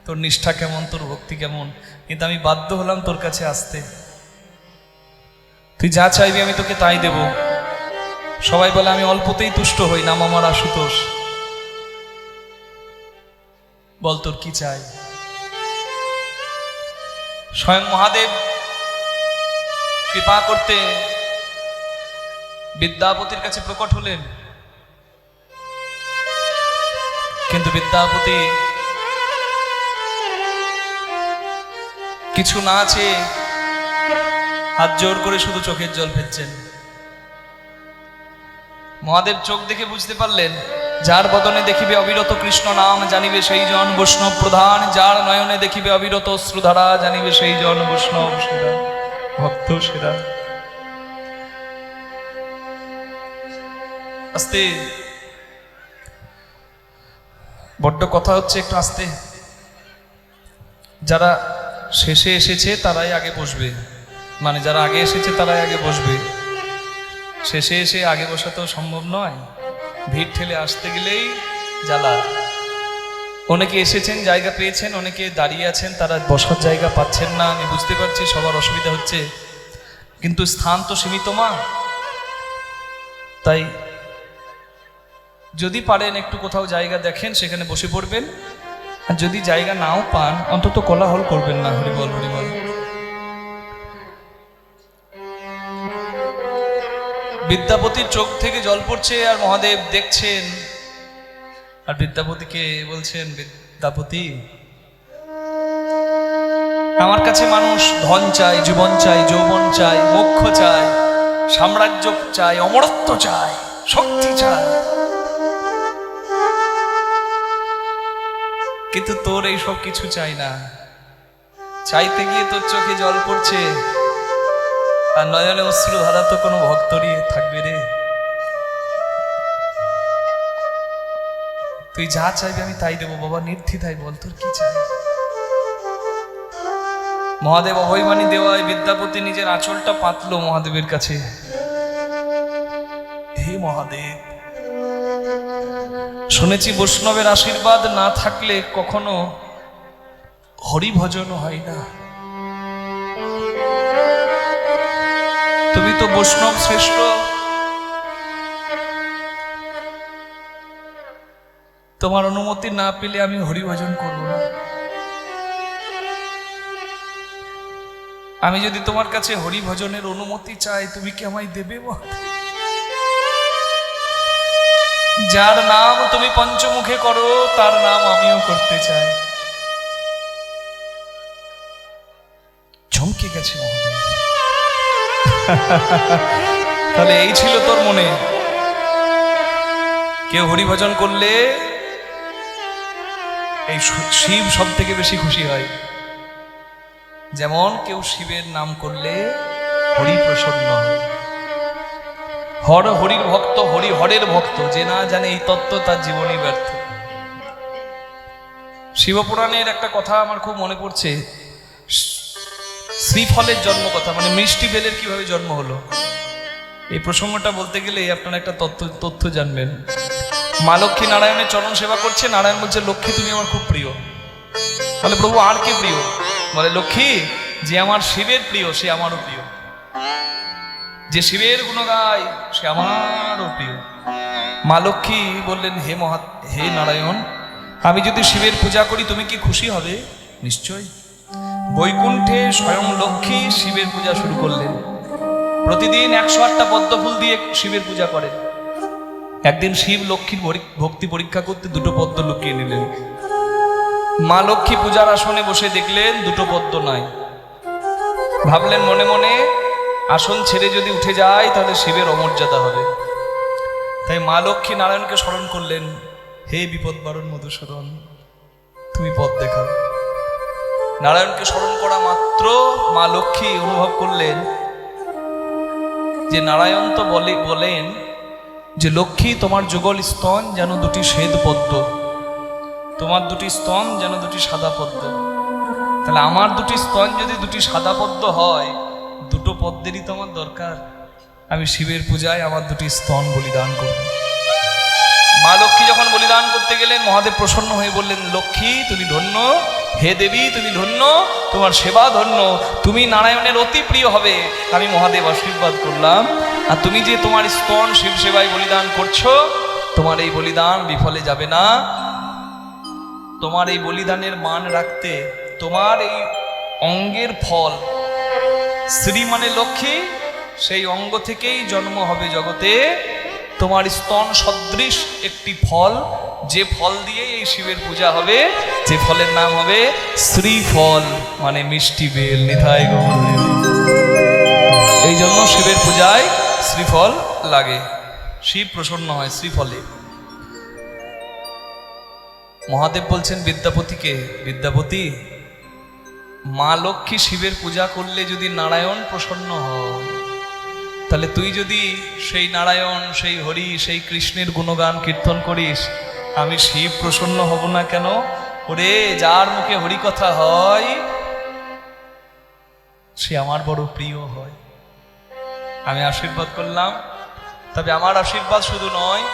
তোর নিষ্ঠা কেমন, তোর ভক্তি কেমন, কিন্তু আমি বাধ্য হলাম তোর কাছে আসতে। তুই যা চাইবি আমি তোকে তাই দেব। সবাই বলে আমি অল্পতেই তুষ্ট হই, নাম আমার আশুতোষ। বল তোর কি চাই? স্বয়ং মহাদেব কৃপা করতে বিদ্যাপতির কাছে প্রকট হলেন, কিন্তু বিদ্যাপতি কিছু না আছে, হাত জোর করে শুধু চোখের জল ফেলছেন। মহাদেব চোখ দেখে বুঝতে পারলেন, যার বদনে দেখিবে অবিরত কৃষ্ণ নাম জানিবে সেই জন বৈষ্ণব প্রধান, যার নয়নে দেখিবে অবিরত অশ্রুধারা জানিবে সেই জন বৈষ্ণব সেরা, ভক্ত সেরা। আস্তে, বড্ড কথা হচ্ছে, একটু আস্তে। যারা শেষে এসেছে তারাই আগে বসবে, মানে যারা আগে এসেছে তারাই আগে বসবে। শেষে এসে আগে বসা তো সম্ভব নয়, ভিড় ঠেলে আসতে গেলেই জ্বালা। অনেকে এসেছেন, জায়গা পেয়েছেন, অনেকে দাঁড়িয়ে আছেন, তারা বসার জায়গা পাচ্ছেন না। আমি বুঝতে পারছি সবার অসুবিধা হচ্ছে, কিন্তু স্থান তো সীমিত মা। তাই যদি পারেন একটু কোথাও জায়গা দেখেন, সেখানে বসে পড়বেন। আর যদি জায়গা নাও পান, অন্তত কোলাহল করবেন না। হরিবল হরিবল। বিদ্যাপতির চোখ থেকে জল পড়ছে, আর মহাদেব দেখছেন, আর বিদ্যাপতিকে বলছেন, বিদ্যাপতি আমার কাছে মানুষ ধন চায়, জীবন চায়, যৌবন চায়, মোক্ষ চায়, সাম্রাজ্য চায়, অমরত্ব চায়, শক্তি চায়, কিন্তু তোর এই সব কিছু চাই না। চাইতে গিয়ে তোর চোখে জল পড়ছে, আর নয়নে অশ্রু ধারা তো কোনো ভক্তরই থাকবে রে। তুই যা চাইবি আমি তাই দেবো বাবা, নির্দ্বিধায় বল তোর কি চাই। মহাদেব অভয়বাণী দেওয়ায় বিদ্যাপতি নিজের আঁচলটা পাতলো মহাদেবের কাছে। হে মহাদেব, শুনেছি বৈষ্ণবের আশীর্বাদ না থাকলে কখনো হরিভজন হয় না। তুমি তো বৈষ্ণব শ্রেষ্ঠ, তোমার অনুমতি না পেলে আমি হরিভজন করব না। আমি যদি তোমার কাছে হরি ভজনের অনুমতি চাই, তুমি কি আমায় দেবে মহাদেব? যার নাম তুমি পঞ্চমুখে করো, তার নাম আমিও করতে চাই। চমকে গেছে মহাদেব। তাহলে এই ছিল তোর মনে? কেউ হরিভজন করলে এই শিব সব থেকে বেশি খুশি হয়। যেমন কেউ শিবের নাম করলে হরি প্রসন্ন হয়। হর হরির ভক্ত, হরি হরের ভক্ত, যে না জানে এই তত্ত্ব তার জীবনই ব্যর্থ। শিবপুরাণের একটা কথা আমার খুব মনে পড়ছে। শ্রীফলের জন্ম কথা, মানে মিষ্টি বেলের কিভাবে জন্ম হলো, এই প্রসঙ্গটা বলতে গেলে আপনারা একটা তথ্য জানবেন। মা লক্ষ্মী নারায়ণের চরণ সেবা করছে, নারায়ণ বলছে লক্ষ্মী তুমি আমার খুব প্রিয়। বলে প্রভু আর কে প্রিয়? বলে লক্ষ্মী, যে আমার শিবের প্রিয় সে আমারও প্রিয়, যে শিবের গুণ গায় সে আমারও প্রিয়। মা লক্ষ্মী বললেন হে নারায়ণ, আমি যদি শিবের পূজা করি তুমি কি খুশি হবে? নিশ্চয়। বৈকুণ্ঠে স্বয়ং লক্ষ্মী শিবের পূজা শুরু করলেন। প্রতিদিন 108টা পদ্ম ফুল দিয়ে শিবের পূজা করেন। একদিন শিব লক্ষ্মীর ভক্তি পরীক্ষা করতে দুটো পদ্ম লুকিয়ে নিলেন। মা লক্ষ্মী পূজার আসনে বসে দেখলেন দুটো পদ্ম নাই। ভাবলেন মনে মনে, আসন ছেড়ে যদি উঠে যায় তাহলে শিবের অমর্যাদা হবে। তাই মা লক্ষ্মী নারায়ণকে স্মরণ করলেন, হে বিপদ বারণ মধুসূদন, তুমি পথ দেখাও। নারায়ণকে স্মরণ করা মাত্র মা লক্ষ্মী অনুভব করলেন যে নারায়ণ তো বলেন যে লক্ষ্মী তোমার যুগল স্তন যেন দুটি শ্বেত পদ্ম, তোমার দুটি স্তন যেন দুটি সাদা পদ্ম। তাহলে আমার দুটি স্তন যদি দুটি সাদা পদ্ম হয়, দুটো পদ্মেরই তো আমার দরকার। আমি শিবের পূজায় আমার দুটি স্তন বলিদান করব। মা লক্ষ্মী যখন বলিদান করতে গেলেন, মহাদেব প্রসন্ন হয়ে বললেন, লক্ষ্মী তুমি ধন্য, হে দেবী তুমি ধন্য, তোমার সেবা ধন্য, তুমি নারায়ণের অতি প্রিয় হবে। আমি মহাদেব আশীর্বাদ করলাম। আর তুমি যে তোমার স্তন শিব সেবায় বলিদান করছো, তোমার এই বলিদান বিফলে যাবে না। তোমার এই বলিদানের মান রাখতে তোমার এই অঙ্গের ফল, শ্রী মানে লক্ষ্মী, সেই অঙ্গ থেকেই জন্ম হবে জগতে তোমার স্তন সদৃশ একটি ফল, যে ফল দিয়ে এই শিবের পূজা হবে, যে ফলের নাম হবে শ্রীফল, মানে মিষ্টি বেল। নিতাই গৌর। এই জন্য শিবের পূজায় শ্রীফল লাগে, শিব প্রসন্ন হয় শ্রীফলে। মহাদেব বলছেন বিদ্যাপতিকে, বিদ্যাপতি, মা লক্ষ্মী শিবের পূজা করলে যদি নারায়ণ প্রসন্ন হয়, তাহলে তুই যদি সেই নারায়ণ, সেই হরি, সেই কৃষ্ণের গুণগান কীর্তন করিস, আমি শিব প্রসন্ন হব না কেন? ওরে, যার মুখে হরি কথা হয় সে আমার বড় প্রিয় হয়। আমি আশীর্বাদ করলাম। তবে আমার আশীর্বাদ শুধু নয়,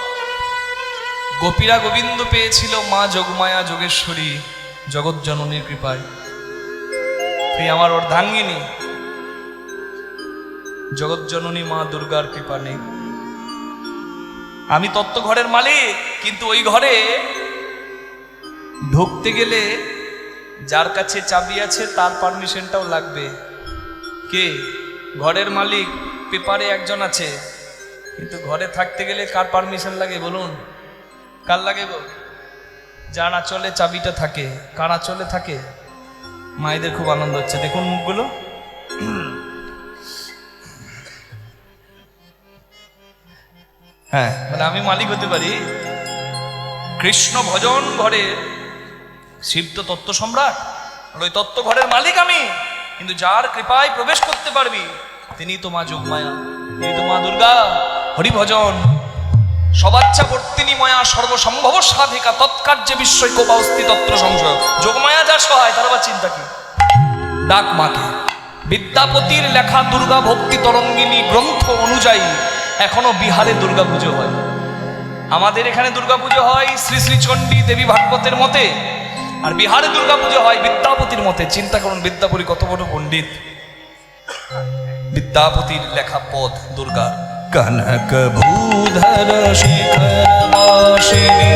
গোপীরা গোবিন্দ পেয়েছিল মা যোগমায়া যোগেশ্বরী জগৎ জননীর কৃপায়। তুই আমার অর্ধাঙ্গিনী জগৎ জননী মা দুর্গার কৃপা নেই। আমি তত্ত্ব ঘরের মালিক, কিন্তু ওই ঘরে ঢুকতে গেলে যার কাছে চাবি আছে তার পারমিশনটাও লাগবে। কে? ঘরের মালিক। পেপারে একজন আছে, কিন্তু ঘরে থাকতে গেলে কার পারমিশন লাগে বলুন? কার লাগে গো? যার আঁচলে চাবিটা থাকে। কার আঁচলে থাকে? মায়েদের খুব আনন্দ হচ্ছে, দেখুন মুখগুলো। হ্যাঁ, মানে আমি মালিক হতে পারি। কৃষ্ণ ভজন ঘরে শিব তো তত্ত্ব সম্রাট, ওই তত্ত্ব ঘরের মালিক আমি, কিন্তু যার কৃপায় প্রবেশ করতে পারবি তিনি তো মা যোগমায়া, তিনি তো মা দুর্গা। হরিভজন সবাচ্ছা বর্তিনী ময়া সর্বসম্ভব সাধিকা তৎকার্যে বিস্ময় কোপাস্তি তত্র সংশয়। যোগমায়া যা সহায়, তার আবার চিন্তা কি? ডাক মাকে। বিদ্যাপতির লেখা দুর্গা ভক্তি তরঙ্গিনী গ্রন্থ অনুযায়ী এখনো বিহারে দুর্গা পুজো হয়। আমাদের এখানে দুর্গা পুজো হয় শ্রী শ্রী চণ্ডী দেবী ভাগবতের মতে, আর বিহারে দুর্গা পুজো হয় বিদ্যাপতির মতে। চিন্তা করুন, বিদ্যাপতি কত বড় পণ্ডিত। বিদ্যাপতির লেখা পদ দুর্গা। কনক ভূধর শিখর মাসিনী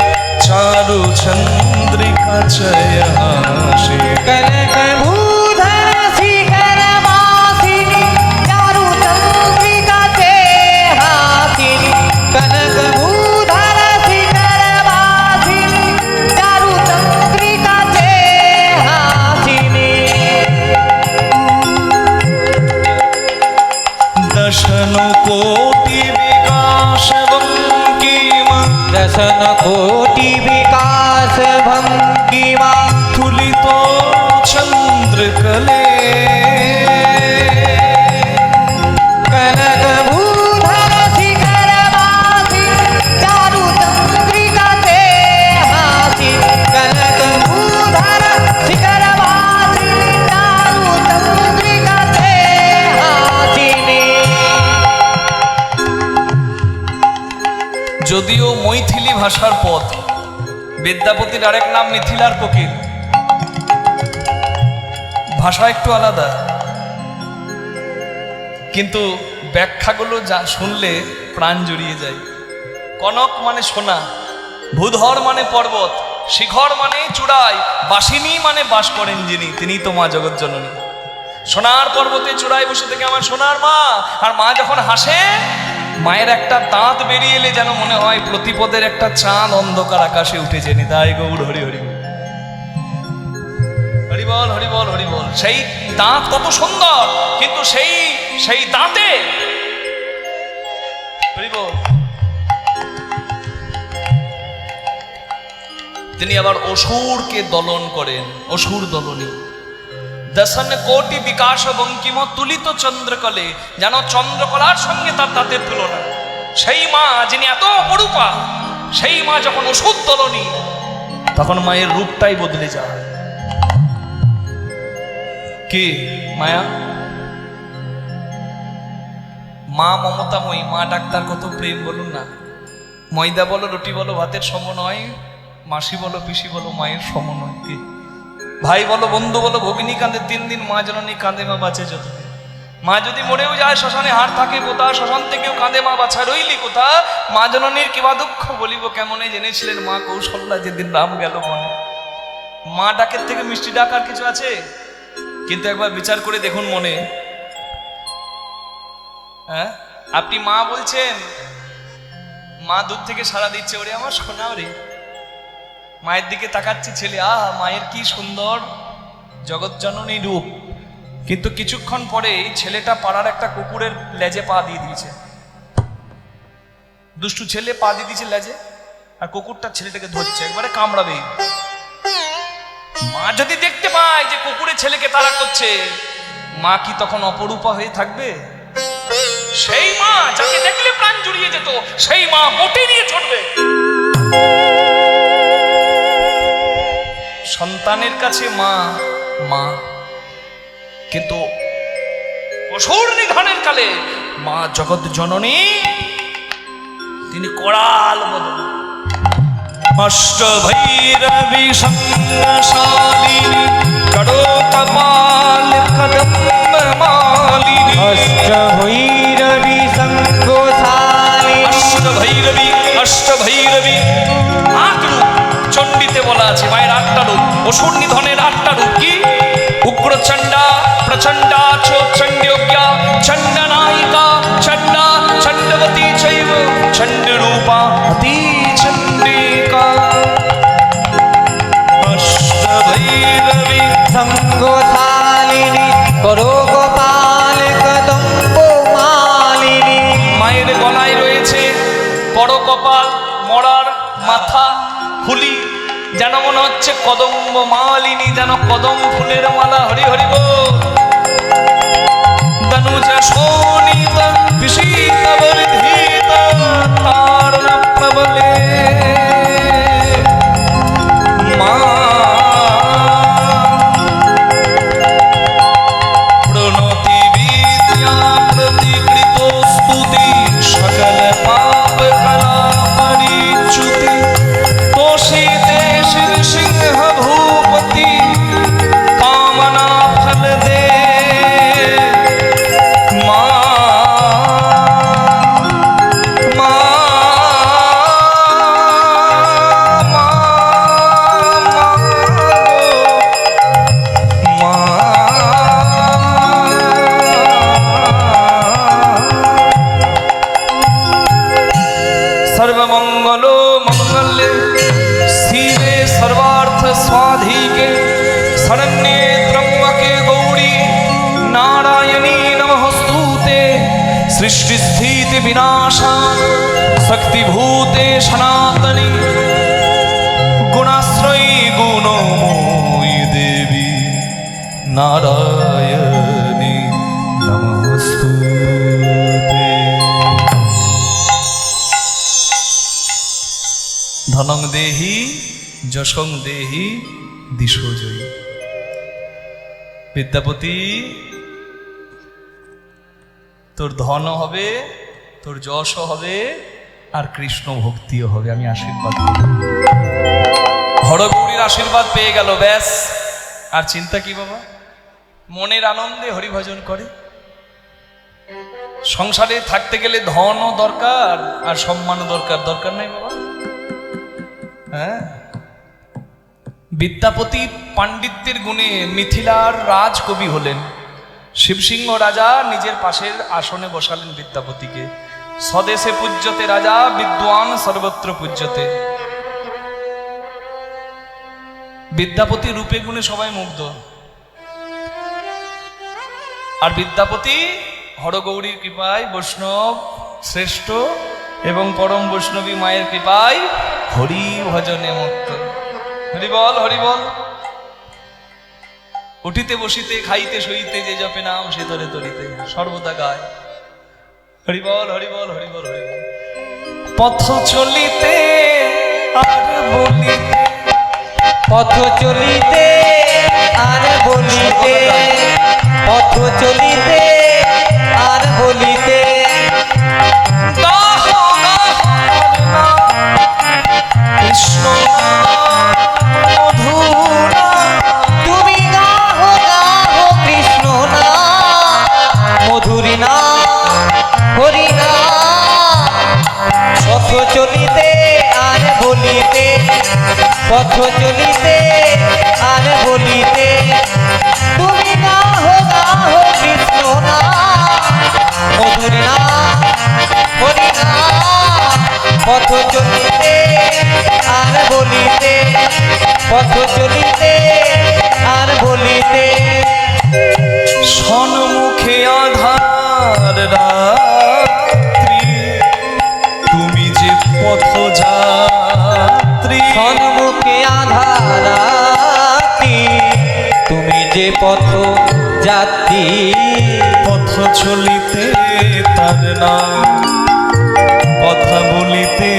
চারু চন্দ্রিকা চয়াসি। কনক ভূধর শিখর दशन कोटि विकास भंगिमा तुलित चंद्रकले कनक भूधर शिखर वासी चारु चंद्रिका से हासी कनक भूधर शिखर वासी चारु चंद्रिका से हासिनी। যদিও মৈথিলি ভাষার পদ, বিদ্যাপতির আরেক নাম মিথিলার কোকিল, ভাষা একটু আলাদা, কিন্তু ব্যাখ্যাগুলো যা শুনলে প্রাণ জুড়িয়ে যায়। কনক মানে সোনা, ভূধর মানে পর্বত, শিখর মানে চূড়ায়, বাসিনী মানে বাস করেন যিনি, তিনি তো মা জগৎ জননী। সোনার পর্বতে চূড়ায় বসে থেকে আমার সোনার মা, আর মা যখন হাসে, মায়ের একটা দাঁত বেরিয়ে এলে যেন মনে হয় প্রতিপদের একটা চাঁদ অন্ধকার আকাশে উঠেছে। নিতাই গৌর হরি হরি হরি বল, হরি বল, হরি বল। সেই দাঁত কত সুন্দর, কিন্তু সেই দাঁতে হরি বল। তিনি আবার অসুরকে দলন করেন, অসুর দলনী। দশন কোটি বিকাশ বঙ্কিম তুলিত চন্দ্রকলে, যেন চন্দ্রকলার সঙ্গে তার দাঁতের তুলনা। সেই মা যিনি এত অপরূপা, সেই মা যখন অসুর দলনী, তখন মায়ের রূপটাই বদলে যায়। কি মায়া? মা মমতাময়ী, মা ডাক্তার, কত প্রেম বলুন না। ময়দা বলো, রুটি বলো, ভাতের সম নয়, মাসি বলো, পিসি বলো, মায়ের সম নয়। কি ভাই বলো, বন্ধু বলো, ভগিনী কাঁদে 3 দিন, মা জননী কাঁদে, মা বাঁচে যতদিন। মা যদি মরেও যায়, শ্মশানে হাড় থাকে পোতা, শ্মশান থেকেও কাঁদে মা, বাছা রইলি কোথা। মা জননীর কিবা দুঃখ বলিব কেমনে, জেনেছিলেন মা কৌশল্যা যেদিন রাম গেল মনে। মা ডাকের থেকে মিষ্টি ডাক আর কিছু আছে? কিন্তু একবার বিচার করে দেখুন মনে, হ্যাঁ, আপনি মা বলছেন, মা দূর থেকে সাড়া দিচ্ছে, ওরে আমার সোনা রে। মায়ের দিকে তাকাচ্ছে ছেলে, আহা মায়ের কি সুন্দর জগৎজননী রূপ। কিন্তু কিছুক্ষণ পরে ছেলেটা পাড়ার একটা কুকুরের লেজে পা দিয়ে দিয়েছে। দুষ্টু ছেলে পা দিয়ে দিয়েছে লেজে, আর কুকুরটা ছেলেটাকে ধরছে, একবারে কামড়াবে। মা যদি দেখতে পায় যে কুকুরের ছেলেকে তাড়া করছে, মা কি তখন অপরূপা হয়ে থাকবে? সেই মা যাকে দেখলে প্রাণ জুড়িয়ে যেত, সেই মা বটি নিয়ে ছুটবে। সন্তানের কাছে মা মা, কিন্তু অসুর নিধনের কালে মা জগৎ জননী তিনি করাল বদল। অষ্ট ভৈরবী সংশালিনী কড়ো কপাল কদম্ব মালিনী। अष्ट भैरवी संगोशालिनी। অষ্ট ভৈরবী 8 রূপ চণ্ডীতে বলা আছে। মায়ের 8টা রূপ, অসুর নিধনের 8টা রূপ। কি? উগ্রচণ্ডা, প্রচণ্ডা, চণ্ডযোগ্যা, চণ্ডনায়িকা, চণ্ডা, চণ্ডবতী চৈব চণ্ডরূপা অতি চণ্ডিকা। অষ্টভৈরবী संगोशालिनी करो गोपाल कदम्ब मालिनी। মায়ের গলায় রয়েছে বড় কপাল, মরার মাথা, ফুলি, যেন মনে হচ্ছে কদম্ব মালিনী, যেন কদম ফুলের মালা। হরি হরি বল। তনুজ শোণিত বিশীত বর্ধিত তারণ প্রবলে মা। প্রণতি বিদ্যা প্রতিকৃত স্তুতি সকল পাপ কলা পরিচ্যুতি। তোষিতে শির সিংহ ভূপতি কামনা ফল দে মা। মা মা মা सर्वमंगल मंगल्ये शिवे सर्वार्थ स्वाधिके शरण्ये त्र्यंबके गौरी नारायणी नमोस्तुते। सृष्टि स्थिति विनाशाय শক্তিভূতে সনাতনী গুণাশ্রয়ী গুণময়ী দেবী নারায়ণী নমস্তুতে। ধনং দেহি যশং দেহি দিশো জয়ী। বিদ্যাপতি, তোর ধন হবে, তোর যশও হবে, আর কৃষ্ণ ভক্তিও হবে। আমি আশীর্বাদ করি। হরগৌরীর আশীর্বাদ পেয়ে গেল, ব্যাস আর চিন্তা কি বাবা? মনের আনন্দে হরিভজন করে। সংসারে থাকতে গেলে ধনও দরকার আর সম্মানও দরকার, দরকার নাই বাবা? হ্যাঁ, বিদ্যাপতি পাণ্ডিত্যের গুণে মিথিলার রাজকবি হলেন। শিবসিংহ রাজা নিজের পাশের আসনে বসালেন বিদ্যাপতিকে। স্বদেশে পূজ্যতে রাজা, বিদ্বান সর্বত্র পূজ্যতে। বিদ্যাপতি রূপে গুণে সবাই মুগ্ধ। আর বিদ্যাপতি হরগৌরীর কৃপায় বৈষ্ণব শ্রেষ্ঠ এবং পরম বৈষ্ণবী মায়ের কৃপায় হরি ভজনে মত্ত। হরিবল হরিবল। উঠিতে বসিতে খাইতে শুইতে যে জপে নাম সে তরে তরিতে সর্বদা গায় হরিবল হরিবল হরিবল হরিবল। পথ চলিতে আর বলিতে, পথ চলিতে আর বলিতে, পথ চলিতে আর বলিতে, গাহ গাহ কৃষ্ণ মধুরা। তুমি গাহ গাহ কৃষ্ণ না মধুরী না হরি না। পথ চলিতে আর বলিতে, পথ চলিতে আর বলিতে, তুমি গাহ গাহ কৃষ্ণ না মধুরী না হরি না। পথ চলিতে আর বলিতে, পথ চলিতে আর বলিতে। সন্মুখে আধার রাত্রি, তুমি যে পথযাত্রী। সন্মুখে আধারাতি, তুমি যে পথ যাত্রী। পথ চলিতে তার নাম, কথা বলিতে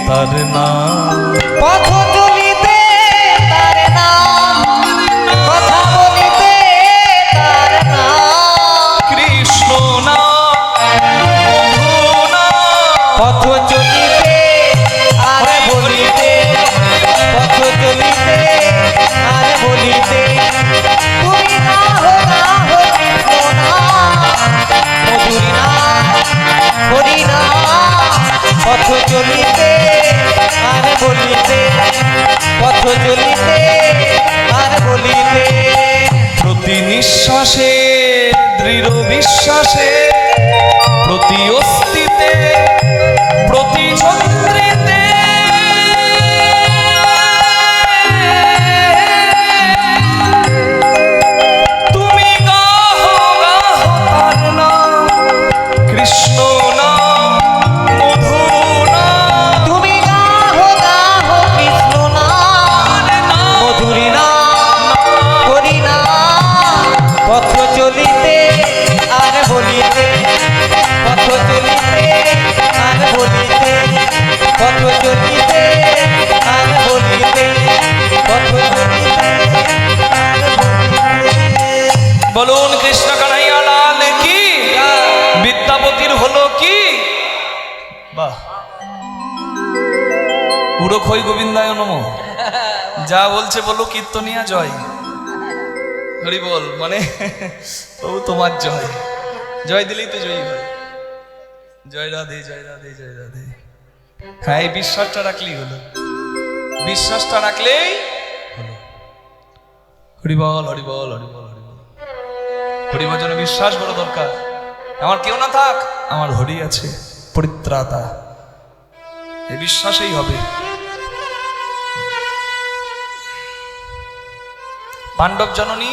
তার নাম। পথ চলিতে তার নাম, কথা বলিতে তার নাম। কৃষ্ণ নাম মধু নাম। পথ চলিতে আর বলিতে, পথ চলিতে আর বলিতে, তুমি গাহ গাহ কৃষ্ণ নাম মধুরী নাম হরি নাম। পথ চলিতে আর বলিতে, পথ চলিতে আর বলিতে। প্রতি নিঃশ্বাসে দৃঢ় বিশ্বাসে, প্রতি অস্তিতে প্রতি চন্দ্রিতে, তুমি গাহ গাহ তার নাম কৃষ্ণ নাম মধু নাম। তুমি গাহ গাহ কৃষ্ণ নাম মধুরী নাম হরি নাম। পথ চলিতে আর বলিতে, পথ চলিতে আর বলিতে, পথ চলিতে আর বলিতে, পথ চলিতে আর বলিতে। বলুন কৃষ্ণ কানাইয়া লাল কি। বিদ্যাপতির হলো কি? বাহ, উড়োখই গোবিন্দায় নমঃ। যা বলছে বলো কীর্তনিয়া জয়। হরি বল মানে প্রভু তোমার জয়, জয় দিলেই তো জয়ী হয়। জয় রাধে জয় রাধে জয় রাধে। হ্যাঁ, এই বিশ্বাসটা রাখলেই হলো, বিশ্বাসটা রাখলেই হলো। হরিবল হরিবল হরিবল হরিবল। হরিভজনে বিশ্বাস বড় দরকার। আমার কেউ না থাক, আমার হরি আছে পরিত্রাতা, এই বিশ্বাসেই হবে। পাণ্ডব জননী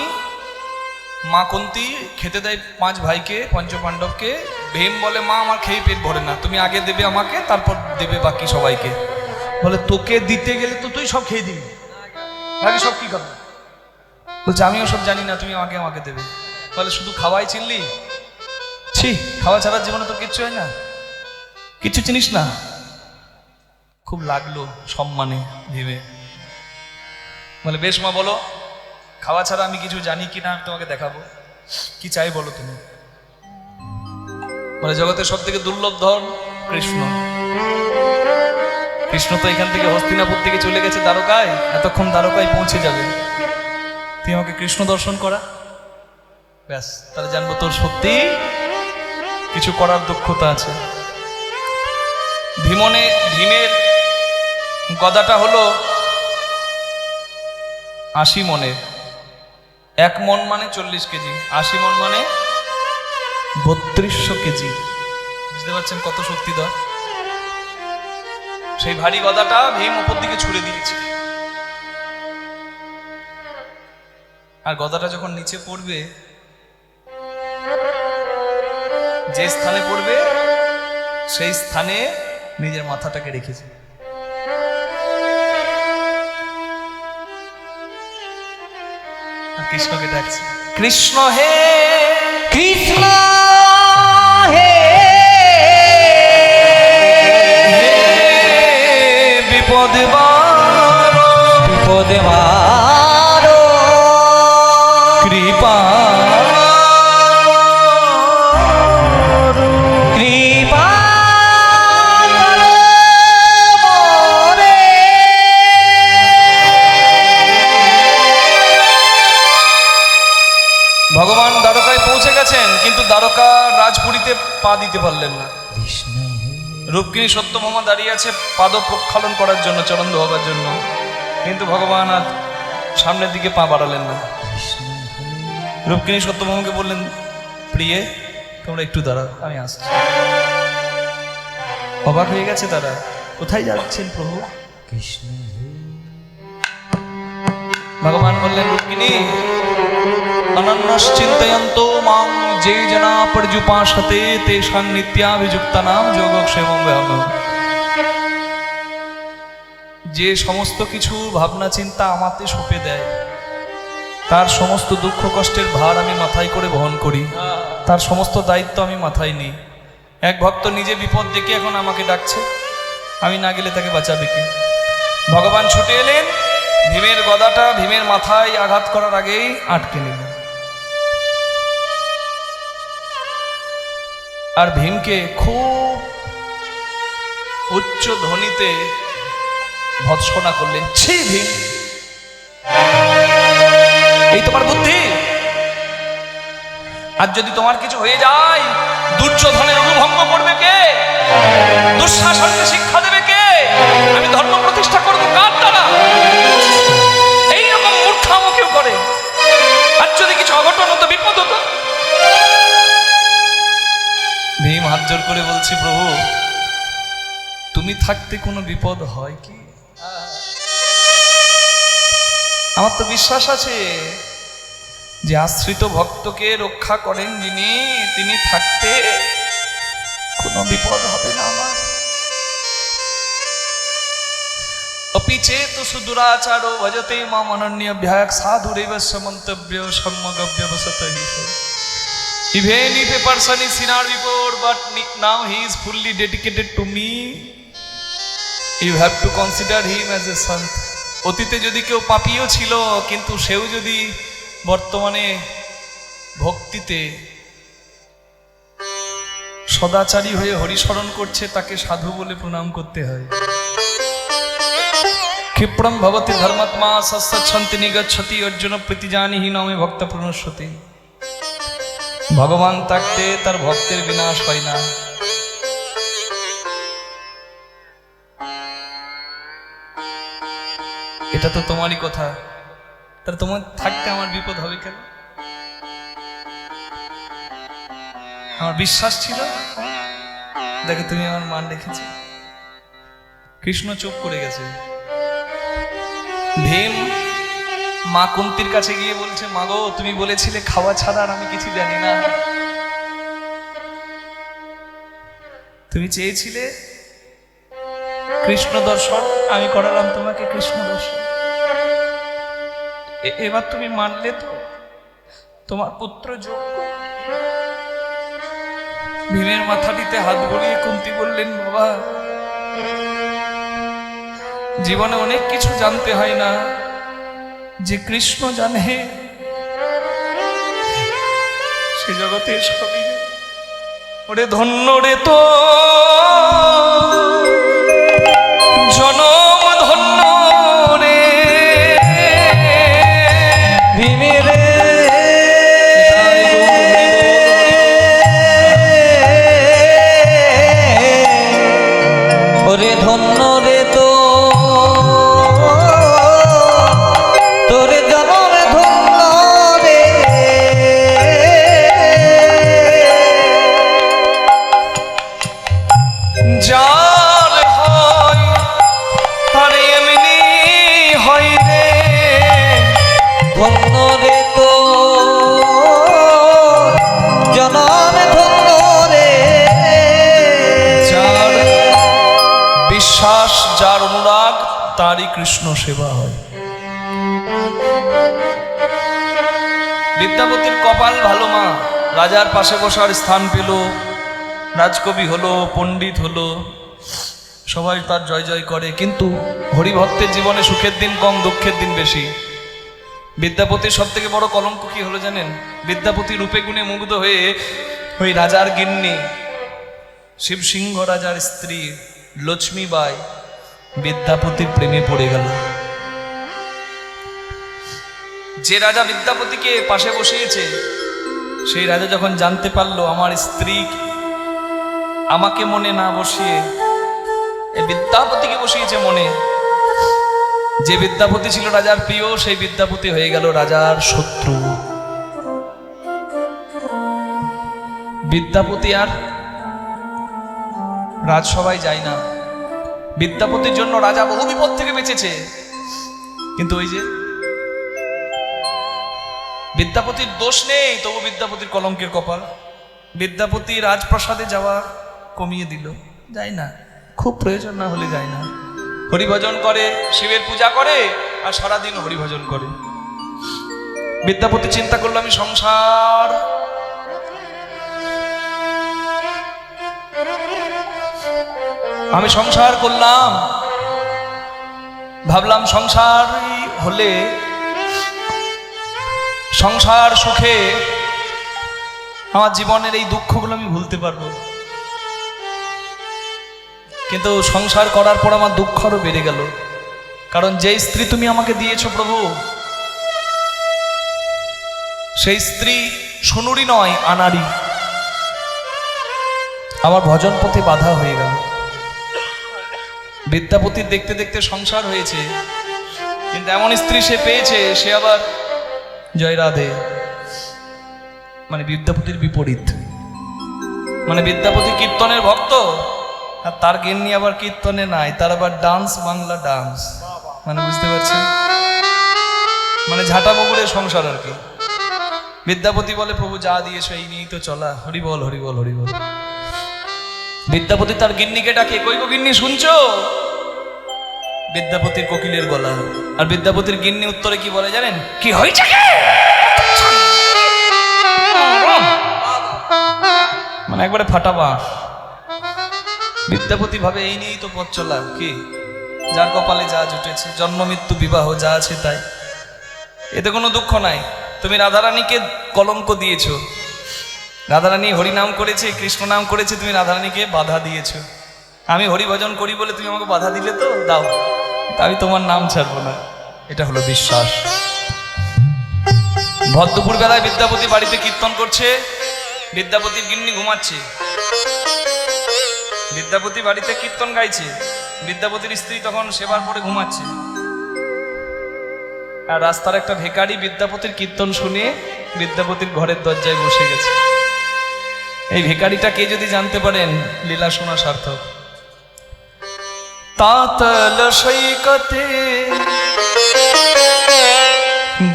মা কুন্তি খেতে দেয় 5 ভাইকে, পঞ্চপাণ্ডবকে। ভীম বলে, মা আমার খেয়ে পেট ভরে না, তুমি আগে দেবে আমাকে, তারপর দেবে বাকি সবাইকে। বলে, তোকে দিতে গেলে তো তুই সব খেয়ে দিবি, বাকি সব কি খাবে? বলছে, আমিও সব জানি না, তুমি আমাকে আমাকে দেবে। বলে, শুধু খাওয়াই চিনলি? ছি, খাওয়া ছাড়ার জীবনে তো কিচ্ছু হয় না, কিচ্ছু চিনিস না। খুব লাগলো সম্মানে ভীমে। বলে, বেশ মা বলো, খাওয়া ছাড়া আমি কিছু জানি কিনা আমি তোমাকে দেখাবো, কি চাই বলো তুমি। বলে, জগতের সব থেকে দুর্লভ ধন কৃষ্ণ। কৃষ্ণ তো এখান থেকে হস্তিনাপুর থেকে চলে গেছে দ্বারকায়, এতক্ষণ দ্বারকায় পৌঁছে যাবে, তুই আমাকে কৃষ্ণ দর্শন করা, ব্যাস তাহলে জানবো তোর সত্যি কিছু করার দক্ষতা আছে। ভীমের গদাটা হলো 80 মনের। 1 মন মানে 40 কেজি, 80 মন মানে 3200 কেজি। বুঝতে পারছেন কত শক্তিধর? সেই ভারী গদাটা ভীম উপর দিকে ছুড়ে দিয়েছে, আর গদাটা যখন নিচে পড়বে, যে স্থানে পড়বে সেই স্থানে নিজের মাথাটাকে রেখেছে। কৃষ্ণকে ডাকছে, কৃষ্ণ হে, কৃষ্ণ হে, বিপদে বারো, বিপদে মারো, কৃপা কৃপা করো মোরে। ভগবান দ্বারকায় পৌঁছে গেছেন, কিন্তু দ্বারকা রাজপুরীতে পা দিতে পারলেন না। কৃষ্ণ রূপকিনী সত্যভামা দাঁড়িয়ে আছে পাদ প্রক্ষালন করার জন্য, চরণ ধোয়াবার জন্য, কিন্তু ভগবান আর সামনের দিকে পা বাড়ালেন না। রূপকিনী সত্যভামাকে বললেন, প্রিয়ে তোমরা একটু দাঁড়াও, আমি আসছি। অবাক হয়ে গেছে তারা, কোথায় যাচ্ছেন প্রভু? কৃষ্ণ ভগবান বললেন, রূপকিনী অনন্যশ্চিন্তয়ন্তো মাং যে জনা পর্যুপাসতে তেষাং নিত্যাভিযুক্তানাং যোগক্ষেমং ব্যায়ামং। যে সমস্ত কিছু ভাবনা চিন্তা আমাতে সঁপে দেয়, তার সমস্ত দুঃখ কষ্টের ভার আমি মাথায় করে বহন করি, তার সমস্ত দায়িত্ব আমি মাথায় নিই। এক ভক্ত নিজে বিপদ দেখে এখন আমাকে ডাকছে, আমি না গেলে তাকে বাঁচাবে কি? ভগবান ছুটে এলেন, ভীমের গদাটা ভীমের মাথায় আঘাত করার আগেই আটকে নিলেন, আর ভীমকে খুব উচ্চ ধ্বনিতে ভৎসনা করলেন, ছি ভীম, এই তোমার বুদ্ধি? আর যদি তোমার কিছু হয়ে যায়, দুর্যোধনের অনুভঙ্গ করবে কে? দুঃশাসনকে শিক্ষা দেবে কে? আমি ধর্ম প্রতিষ্ঠা করবো কার দ্বারা? এইরকম মূর্খামো কেউ করে? আর যদি কিছু অঘটন হতো, বিপদ হতো? ভীম হাত জোর করে বলছি, প্রভু তুমি থাকতে কোনো বিপদ হয় কি? আমার তো বিশ্বাস আছে যে আশ্রিত ভক্তকে রক্ষা করেন যিনি, তিনি থাকতে কোনো বিপদ হবে না আমার। अपि चेत् सुदुराचारो भजते माम् अनन्यभ्याक् साधुरेव समन्तव्य सम्मगव्यवसतः हि सः। Even if a person is sinner before, but now he is fully dedicated to me, you have to consider him as a sant. অতীতে যদি কেউ পাপীও ছিল, কিন্তু সেও যদি বর্তমানে ভক্তিতে সদাচারী হয়ে হরিস্মরণ করছে, তাকে সাধু বলে প্রণাম করতে হয়। ক্ষিপ্রম ভবতি ধর্মাত্মা সৎসচ্ছন্তি নিগচ্ছতি অর্জুন প্রীতিজানিহি নমে ভক্ত প্রণশ্যতি। ভগবান থাকতে তার ভক্তের বিনাশ হয় না। এটা তো তোমারই কথা, তাহলে তোমার থাকতে আমার বিপদ হবে কেন? আমার বিশ্বাস ছিল, দেখো তুমি আমার মান রেখেছো। কৃষ্ণ চুপ করে গেছে। ভীম মা কুন্তির কাছে গিয়ে বলছে, মা গো, তুমি বলেছিলে খাওয়া ছাড়া আর আমি কিছু জানি না। তুমি চেয়েছিলে কৃষ্ণ দর্শন, আমি করালাম তোমাকে কৃষ্ণ দর্শন। এবার তুমি মানলে তো তোমার পুত্র যোগ্য। ভীমের মাথাটিতে হাত বুলিয়ে কুন্তি বললেন, বাবা, জীবনে অনেক কিছু জানতে হয় না, যে কৃষ্ণ জানে সে জগতে সবই। ওরে ধন্য রে তো জনম, ধন্য রে ভীমের ওরে ধন্য রে তো তোর জনমে ধন্য রে। যার হয় তার এমনি হয় রে, ধন্য রে তো জনমে ধন্য রে। যার বিশ্বাস, যার অনুরাগ, তারই কৃষ্ণ সেবা হয়। বিদ্যাপতির কপাল ভালো, মা রাজার পাশে বসার স্থান পেল, রাজকবি হলো, পণ্ডিত হলো, সবাই তার জয় জয় করে। কিন্তু হরিভক্তের জীবনে সুখের দিন কম, দুঃখের দিন বেশি। বিদ্যাপতির সব থেকে বড় কলঙ্ক কি হলো জানেন? বিদ্যাপতি রূপে গুণে মুগ্ধ হয়ে ওই রাজার গিন্নি শিবসিংহ রাজার স্ত্রী লক্ষ্মীবাই বিদ্যাপতির প্রেমে পড়ে গেল। যে রাজা বিদ্যাপতিকে পাশে বসিয়েছে, সেই রাজা যখন জানতে পারলো আমার স্ত্রী আমাকে মনে না বসিয়ে এ বিদ্যাপতিকে বসিয়েছে মনে, যে বিদ্যাপতি ছিল রাজার প্রিয়, সেই বিদ্যাপতি হয়ে গেল রাজার শত্রু। বিদ্যাপতি আর রাজসভায় যায় না। বিদ্যাপতির জন্য রাজা বহু বিপদ থেকে বেঁচেছে, কিন্তু ওই যে বিদ্যাপতির দোষ নেই, তবু বিদ্যাপতির কলঙ্কের কপাল। বিদ্যাপতি রাজপ্রাসাদে যাওয়া কমিয়ে দিল, যায় না, খুব প্রয়োজন না হলে যায় না। হরিভজন করে, শিবের পূজা করে, আর সারাদিন হরিভজন করে। বিদ্যাপতি চিন্তা করলো আমি সংসার করলাম, ভাবলাম সংসার হলে সংসার সুখে আমার জীবনের এই দুঃখগুলো আমি ভুলতে পারবো। কিন্তু সংসার করার পর আমার দুঃখ আরো বেড়ে গেল, কারণ যেই স্ত্রী তুমি আমাকে দিয়েছো প্রভু, সেই স্ত্রী সোনুরি নয়, আনাড়ি। আমার ভজন পথে বাধা হয়ে গেল। বিদ্যাপতির দেখতে দেখতে সংসার হয়েছে, কিন্তু এমন স্ত্রী সে পেয়েছে, সে আবার জয় রাধে, মানে বিদ্যাপতির বিপরীত। মানে বিদ্যাপতি কীর্তনের ভক্ত, আর তার গিন্নি আবার কীর্তনে নাই, তার আবার ডান্স, বাংলা ডান্স। মানে বুঝতে পারছেন, মানে ঝাঁটা বগুড়ের সংসার আর কি। বিদ্যাপতি বলে প্রভু যা দিয়েছো এই নিয়েই তো চলা, হরি বল হরি বল হরি বল। বিদ্যাপতি তার গিন্নিকে ডাকে, কই গো গিন্নি শুনছো? বিদ্যাপতির কোকিলের গলা। আর বিদ্যাপতির গিন্নি উত্তরে কি বলে জানেন? কি হয়েছে কি? মানে একবারে ফাটা বাঁশ। বিদ্যাপতি ভাবে এই নিয়েই তো পথ চলা, কি যার কপালে যা জুটেছে, জন্ম মৃত্যু বিবাহ যা আছে তাই, এতে কোনো দুঃখ নাই। তুমি রাধারানীকে কলঙ্ক দিয়েছো, রাধারানী হরি নাম করেছে, কৃষ্ণ নাম করেছে, তুমি রাধারানীকে বাধা দিয়েছো। আমি হরি ভজন করি বলে তুমি আমাকে বাধা দিলে, তো দাও, আমি তোমার নাম ছাড়বো না। এটা হলো বিশ্বাস। ভর দুপুর বেলায় বিদ্যাপতি বাড়িতে কীর্তন করছে, বিদ্যাপতির গিন্নি ঘুমাচ্ছে। বিদ্যাপতি বাড়িতে কীর্তন গাইছে, বিদ্যাপতির স্ত্রী তখন সেবার পরে ঘুমাচ্ছে। আর রাস্তার একটা ভিখারি বিদ্যাপতির কীর্তন শুনে বিদ্যাপতির ঘরের দরজায় বসে গেছে। এই ভিখারিটা কে যদি জানতে পারেন, লীলা শোনা সার্থক। তাতল সৈকতে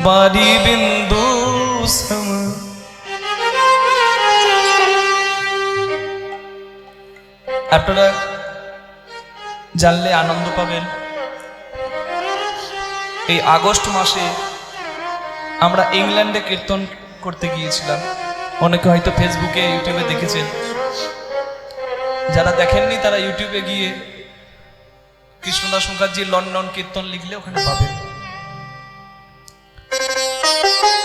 বাড়ি বিন্দু সম। আপনারা জানলে আনন্দ পাবেন, এই আগস্ট মাসে আমরা ইংল্যান্ডে কীর্তন করতে গিয়েছিলাম। অনেকে হয়তো ফেসবুকে ইউটিউবে দেখেছেন, যারা দেখেননি তারা ইউটিউবে গিয়ে কৃষ্ণদাস মুখার্জি লন্ডন কীর্তন লিখলে ওখানে পাবেন।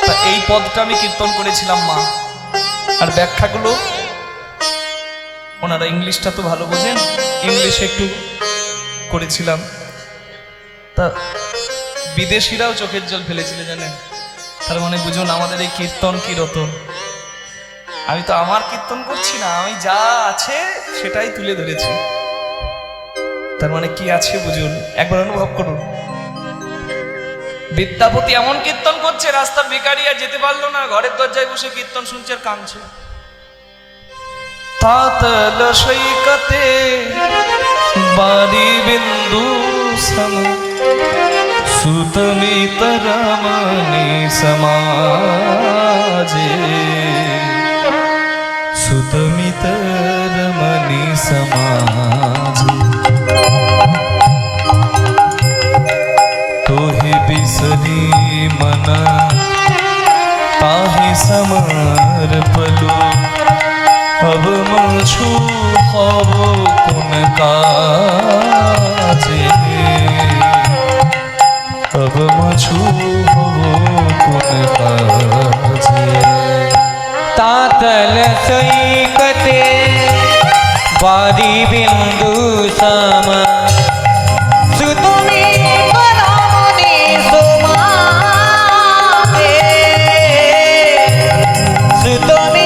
তা এই পদটা আমি কীর্তন করেছিলাম মা, আর ব্যাখ্যাগুলো ওনারা ইংলিশটা তো ভালো বোঝেন, ইংলিশে একটু করেছিলাম। তা বিদেশিরাও চোখের জল ফেলেছিল জানেন। তার মানে বুঝুন আমাদের এই কীর্তন কি রতন। আমি তো আমার কীর্তন করছি না, আমি যা আছে সেটাই তুলে ধরেছি। তার মানে কি আছে বুঝুন, একবার অনুভব করুন। বিদ্যাপতি এমন কীর্তন করছে, রাস্তার ভিখারি আর যেতে পারলো না, ঘরের দরজায় বসে কীর্তন শুনছে আর কাঁদছে। তাতল সৈকতে বাড়ি বিন্দু সম, সুতমিত রমণী সমাজে, সুতমিত রমণী সমাজে। তোহে বিসরি মনা তাহে সমর পলু, अब मछु हब कुन काजे, अब मछु हब कुन काजे। तातल सैकते बारी बिंदु सम, सुतमी बरमणि सुमादे, सुतमी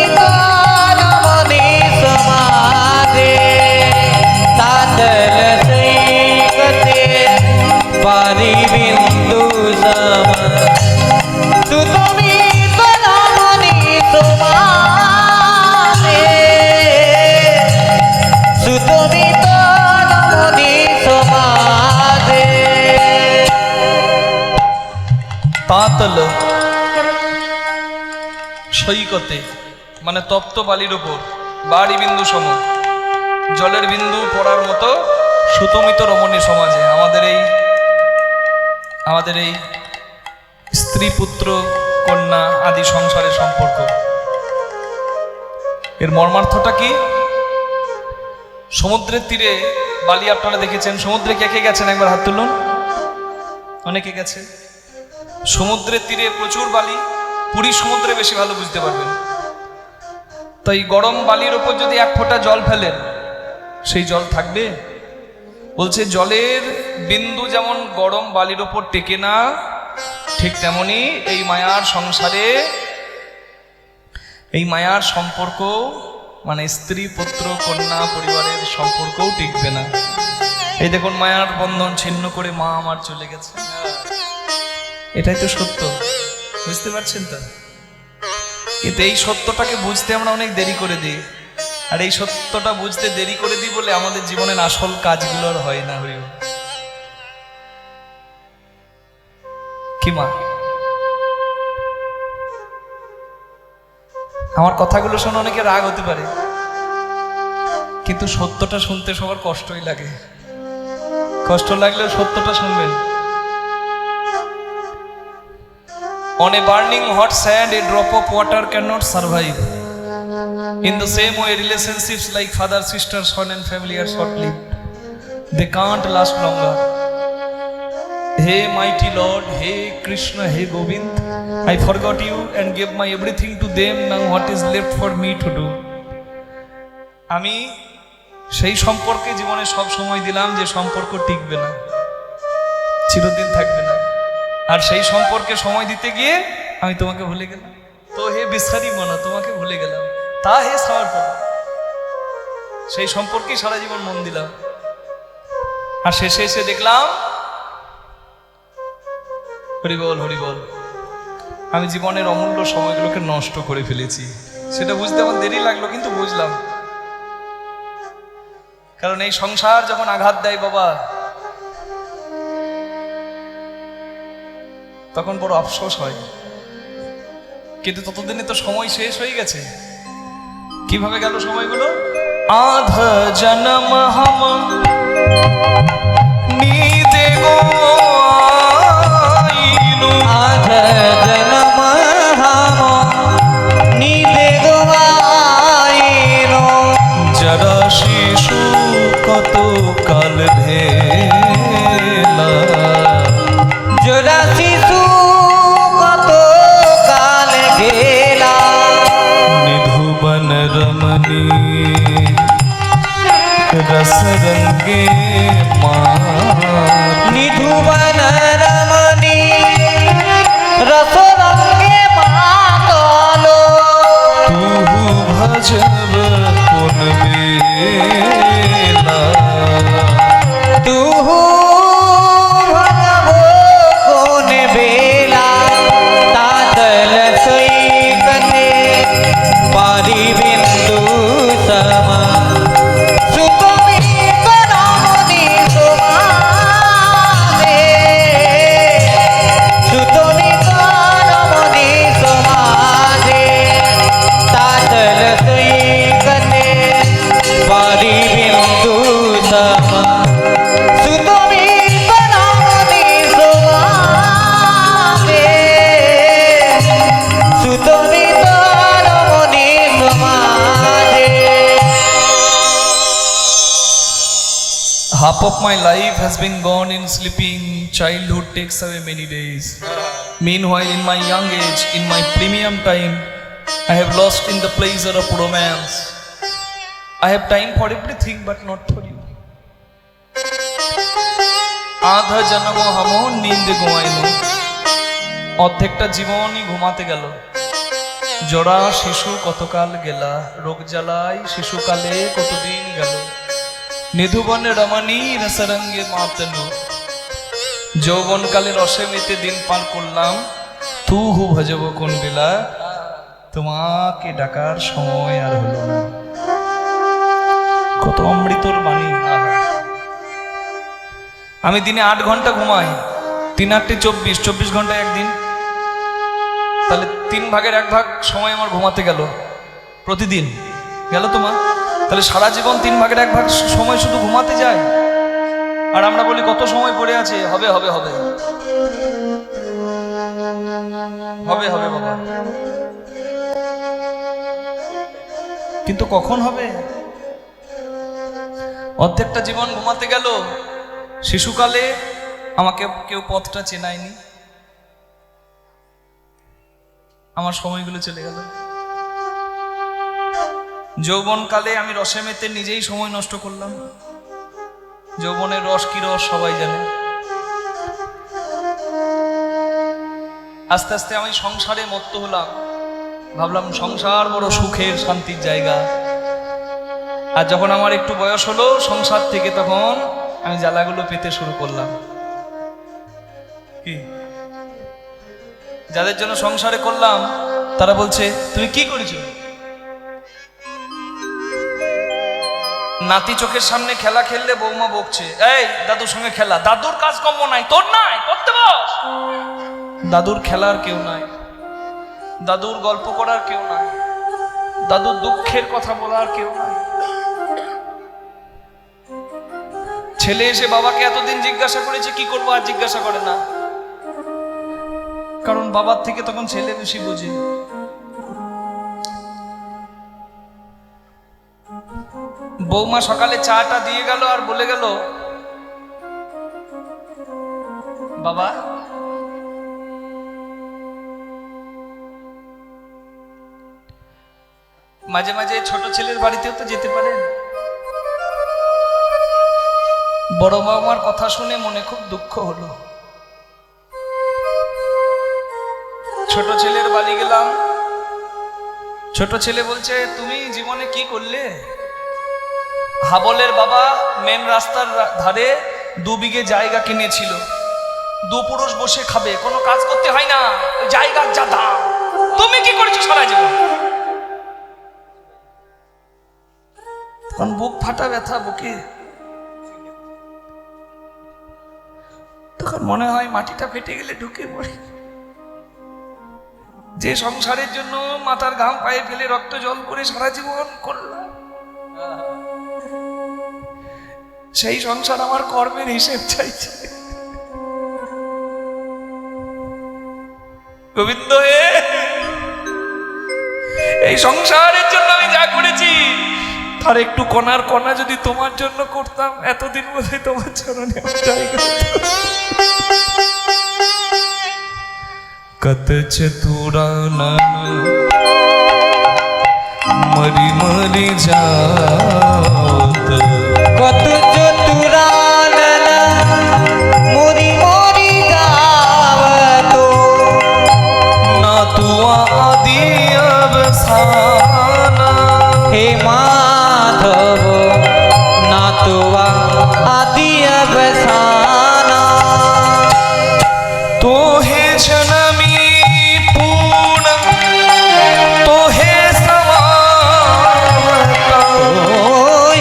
बारी बिंदु सम, सुतमी बरमणि सुमादे, सुतमी बरमणि सुमादे। পাতল সৈকতে মানে তপ্ত বালির উপর, বাড়ি বিন্দু সম, জলের বিন্দু পড়ার মতো সুতমিত রমণী সমাজে। আমাদের এই স্ত্রী পুত্র কন্যা আদি সংসারের সম্পর্ক, এর মর্মার্থটা কি? সমুদ্রের তীরে বালি আপনারা দেখেছেন, সমুদ্রে কে কে গেছেন একবার হাত তুলুন। অনেকে গেছে। সমুদ্রের তীরে প্রচুর বালি, পুরী সমুদ্রে বেশি ভালো বুঝতে পারবেন। তাই গরম বালির ওপর যদি এক ফোঁটা জল ফেলেন, সেই জল থাকবে? বলছে জলের বিন্দু যেমন গরম বালির ওপর টেকে না, ঠিক তেমনি এই মায়ার সংসারে এই মায়ার সম্পর্ক মানে স্ত্রী পুত্র কন্যা পরিবারের সম্পর্কও টিকবে না। এই দেখুন মায়ার বন্ধন ছিন্ন করে মা আমার চলে গেছে, এটাই তো সত্য, বুঝতে পারছেন তো? কিন্তু এই সত্যটাকে বুঝতে আমরা অনেক দেরি করে দিই, আর এই সত্যটা বুঝতে দেরি করে দিই বলে আমাদের জীবনের আসল কাজগুলো আর হয় না। হরিও কি মা, আমার কথাগুলো শুনে অনেকে রাগ হতে পারে, কিন্তু সত্যটা শুনতে সবার কষ্টই লাগে। কষ্ট লাগলেও সত্যটা শুনবেন। On a burning hot sand, a drop of water cannot survive. In the same way, relationships like father, sister, son and family are short-lived. They can't last longer. Hey mighty Lord, hey Krishna, hey Govind, I forgot you and gave my everything to them. Now what is left for me to do? আমি সেই সম্পর্কে জীবনে সব সময় দিলাম যে সম্পর্ক টিকবে না, চিরদিন থাকবে না। আর সেই সম্পর্কে সময় দিতে গিয়ে আমি তোমাকে ভুলে গেলাম। তো হে বিসারি মনা, তোমাকে ভুলে গেলাম। তা হে সমর্পণ, সেই সম্পর্কে সারা জীবন মন দিলাম। আর শেষে এসে দেখলাম হরিবল হরিবল, আমি জীবনের অমূল্য সময়গুলোকে নষ্ট করে ফেলেছি। সেটা বুঝতে আমার দেরি লাগলো, কিন্তু বুঝলাম। কারণ এই সংসার যখন আঘাত দেয় বাবা, তখন বড় আফসোস হয়, কিন্তু ততদিনে তো সময় শেষ হয়ে গেছে। কিভাবে গেল সময়গুলো? আধ জনম হাম নীদে গো আইনু, আধ জনম হাম নিদে গোয়াইনো, যারা শিশু কত কাল ভেলা, জোড়া শিশু কত কাল গেলা, নিধুবন রমণী রস রঙ্গে মাত, নিধুবন রমণী রস রঙ্গে মাতলো, তুহু ভজব কোন বেলা, তুহু ভজব কোন বেলা, তাতল সৈকতে পারি বিন্দু সমা, সুতমিত রমণী সমাদে, সুতমিত রমণী সমাদে, তাতল সৈকতে পারি বিন্দু সমা, সুতমিত রমণী সমাদে, সুতমিত রমণী সমাদে। Half of my life has been gone in sleeping. Childhood takes away many days. Meanwhile, in my young age, in my premium time, I have lost in the pleasure of romance. I have time for everything, but not for you. আধা জন্ম হাম নিন্দ ঘুমাইনু, অর্ধেকটা জীবনই ঘুমাতে গেল। জোড়া শিশু কতকাল গেলা, রোগ জ্বালায় শিশুকালে কতদিন গেল, নিধুবন রমণী রসরঙ্গে মাতনু, যৌবনকালে রসে মেতে দিন পার করলাম, তুহু ভজব কোন বেলা, তোমাকে ডাকার সময় আর হলো না। কত অমৃতর বাণী। আহা। আমি দিনে 8 ঘন্টা ঘুমাই, 3 8 24, 24 ঘন্টা একদিন, তাহলে 3 ভাগের 1 ভাগ সময় আমার ঘুমাতে গেল প্রতিদিন, গেল তো মা? তাহলে সারা জীবন 3 ভাগের 1 ভাগ সময় শুধু ঘুমাতে যায়, আর আমরা বলি কত সময় পড়ে আছে, হবে হবে হবে হবে হবে বাবা, কিন্তু কখন হবে? অর্ধেকটা জীবন ঘুমাতে গেল। শিশুকালে আমাকে কেউ পথটা চেনায়নি, আমার সময়গুলো চলে গেল। যৌবনকালে আমি রসে মেতে নিজেই সময় নষ্ট করলাম। যৌবনের রস কি রস সবাই জানে। আস্তে আস্তে আমি সংসারে মত্ত হলাম, ভাবলাম সংসার বড় সুখের শান্তির জায়গা। আর যখন আমার একটু বয়স হলো সংসার থেকে, তখন আমি জ্বালাগুলো পেতে শুরু করলাম। কি যাদের জন্য সংসারে করলাম তারা বলছে তুমি কি করেছো? নাতি চোখের সামনে খেলা খেললে বৌমা বকছে, এই দাদুর সঙ্গে খেলা, দাদুর কাজকর্ম নাই, তোর নাই, পড়তে বস। দাদুর খেলার কেউ নাই, দাদুর গল্প করার কেউ নাই, দাদুর দুঃখের কথা বলার কেউ নাই। ছেলে এসে বাবাকে এতদিন জিজ্ঞাসা করেছে কি করবো, আর জিজ্ঞাসা করে না, কারণ বাবার থেকে তখন ছেলে বেশি বুঝে। বৌমা সকালে চাটা দিয়ে গেল আর বলে গেল, বাবা মাঝে মাঝে ছোট ছেলের বাড়িতেও তো যেতে পারেন। বড় বৌমার কথা শুনে মনে খুব দুঃখ হলো। ছোট ছেলের বাড়ি গেলাম, ছোট ছেলে বলছে তুমি জীবনে কি করলে? হাবলের বাবা মেন রাস্তার ধারে 2 বিঘে জায়গা কিনেছিল, 2 পুরুষ বসে খাবে, কোনো কাজ করতে হয় না, ওই জায়গার যা দাম। তুমি কি করেছো সারা জীবন? তখন বুক ফাটা ব্যথা বুকে, তখন মনে হয় মাটিটা ফেটে গেলে ঢুকে পড়ে। যে সংসারের জন্য মাথার ঘাম পায়ে ফেলে রক্ত জল করে সারা জীবন করলাম, সেই সংসার আমার কর্মের হিসেব চাইছে। গোবিন্দ হে, এই সংসারের জন্য আমি যা করেছি তার একটু কণার কণা যদি তোমার জন্য করতাম, এতদিন বোধহয় তোমার চরণে কত চতুরানন মরি মরি যাওত, কত চতুরানন মরি মরি যাওত, না তুয়া আদি অবসানা। হে মাধব না তুয়া আদি অবসানা, तो हे जनमी पूर्ण तो हे समावता,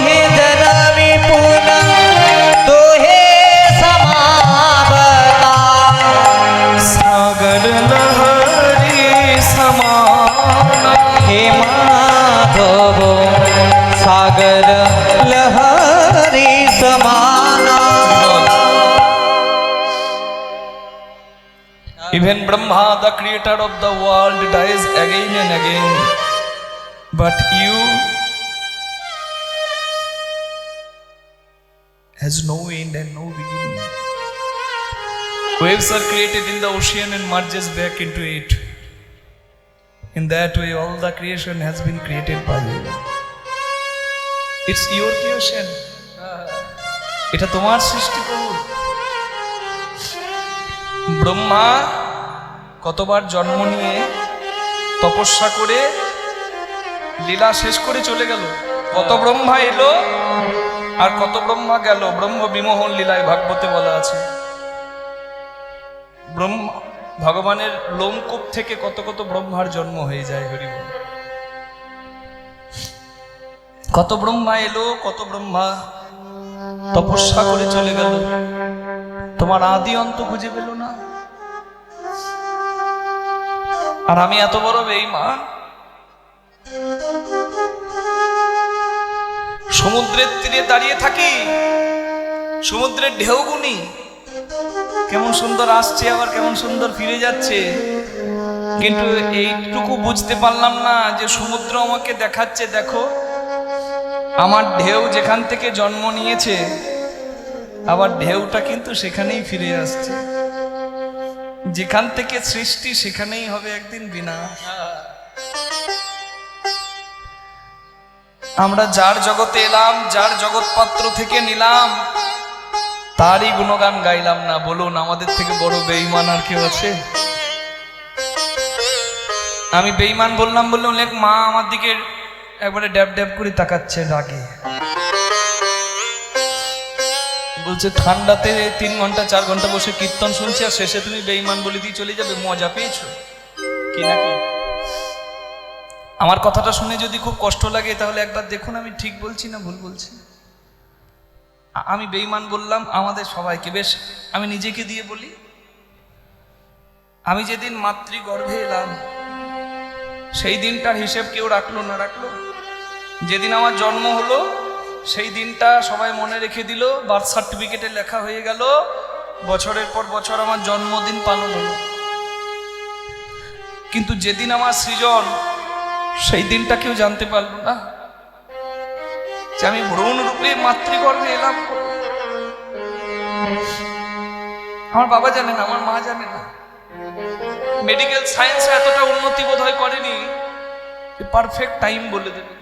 हे जनमी पुनः तो हे समावता, सागर लहरी समाना। हे माधव सागर लहरी समाना। Even Brahma, the creator of the world, dies again and again, but you has no end and no beginning. Waves are created in the ocean and merges back into it. In that way, all the creation has been created by you. It's your creation. এটা তোমার সৃষ্টি করুন। ব্রহ্মা কতবার জন্ম নিয়ে তপস্যা করে লীলা শেষ করে চলে গেল। কত ব্রহ্মা এলো আর কত ব্রহ্মা গেল। ব্রহ্ম বিমোহন লীলায় ভাগবতে বলা আছে। ব্রহ্মা ভগবানের লোমকূপ থেকে কত কত ব্রহ্মার জন্ম হয়ে যায়। হরি বল। কত ব্রহ্মা এলো, কত ব্রহ্মা তপস্যা করে চলে গেল, তোমার আদি অন্ত খুঁজে পেল না। আর আমি এত বড় বেঈমান, সমুদ্রের তীরে দাঁড়িয়ে থাকি, সমুদ্রের ঢেউ গুনি, কেমন সুন্দর আসছে আবার কেমন সুন্দর ফিরে যাচ্ছে, কিন্তু এইটুকু বুঝতে পারলাম না যে সমুদ্র আমাকে দেখাচ্ছে, দেখো আমার ঢেউ যেখান থেকে জন্ম নিয়েছে আবার ঢেউটা কিন্তু সেখানেই ফিরে আসছে। যেখান থেকে সৃষ্টি সেখানেই হবে একদিন বিনাশ। আমরা যার জগতে এলাম, যার জগৎপাত্র থেকে নিলাম, তারই গুণগান গাইলাম না। বলুন আমাদের থেকে বড় বেঈমান আর কেউ আছে? আমি বেঈমান বললাম বললে অনেক মা আমার দিকে একবারে ড্যাব ড্যাব করে তাকাচ্ছে রাগে, বলছে ঠান্ডাতে 3 ঘন্টা 4 ঘন্টা বসে কীর্তন শুনছি আর শেষে তুমি বেঈমান বলে দিয়ে চলে যাবে, মজা পেয়েছো কি নাকি? আমার কথাটা শুনে যদি খুব কষ্ট লাগে তাহলে একবার দেখুন আমি ঠিক বলছি না ভুল বলছি। আমি বেঈমান বললাম আমাদের সবাইকে, বেশ আমি নিজেকে দিয়ে বলি। আমি যেদিন মাতৃগর্ভে এলাম সেই দিনটার হিসেব কেউ রাখলো না রাখলো, যেদিন আমার জন্ম হলো সেই দিনটা সবাই মনে রেখে দিল, বার্থ সার্টিফিকেটে লেখা হয়ে গেল, বছরের পর বছর আমার জন্মদিন পালন হলো। কিন্তু যেদিন আমার সৃজন, সেই দিনটা কেউ জানতে পারলো না যে আমি ভ্রূণ রূপে মাতৃগর্ভে এলাম। আমার বাবা জানে না, আমার মা জানে না। মেডিকেল সায়েন্স এতটা উন্নতি বোধ হয় করেনি পারফেক্ট টাইম বলে দেবে।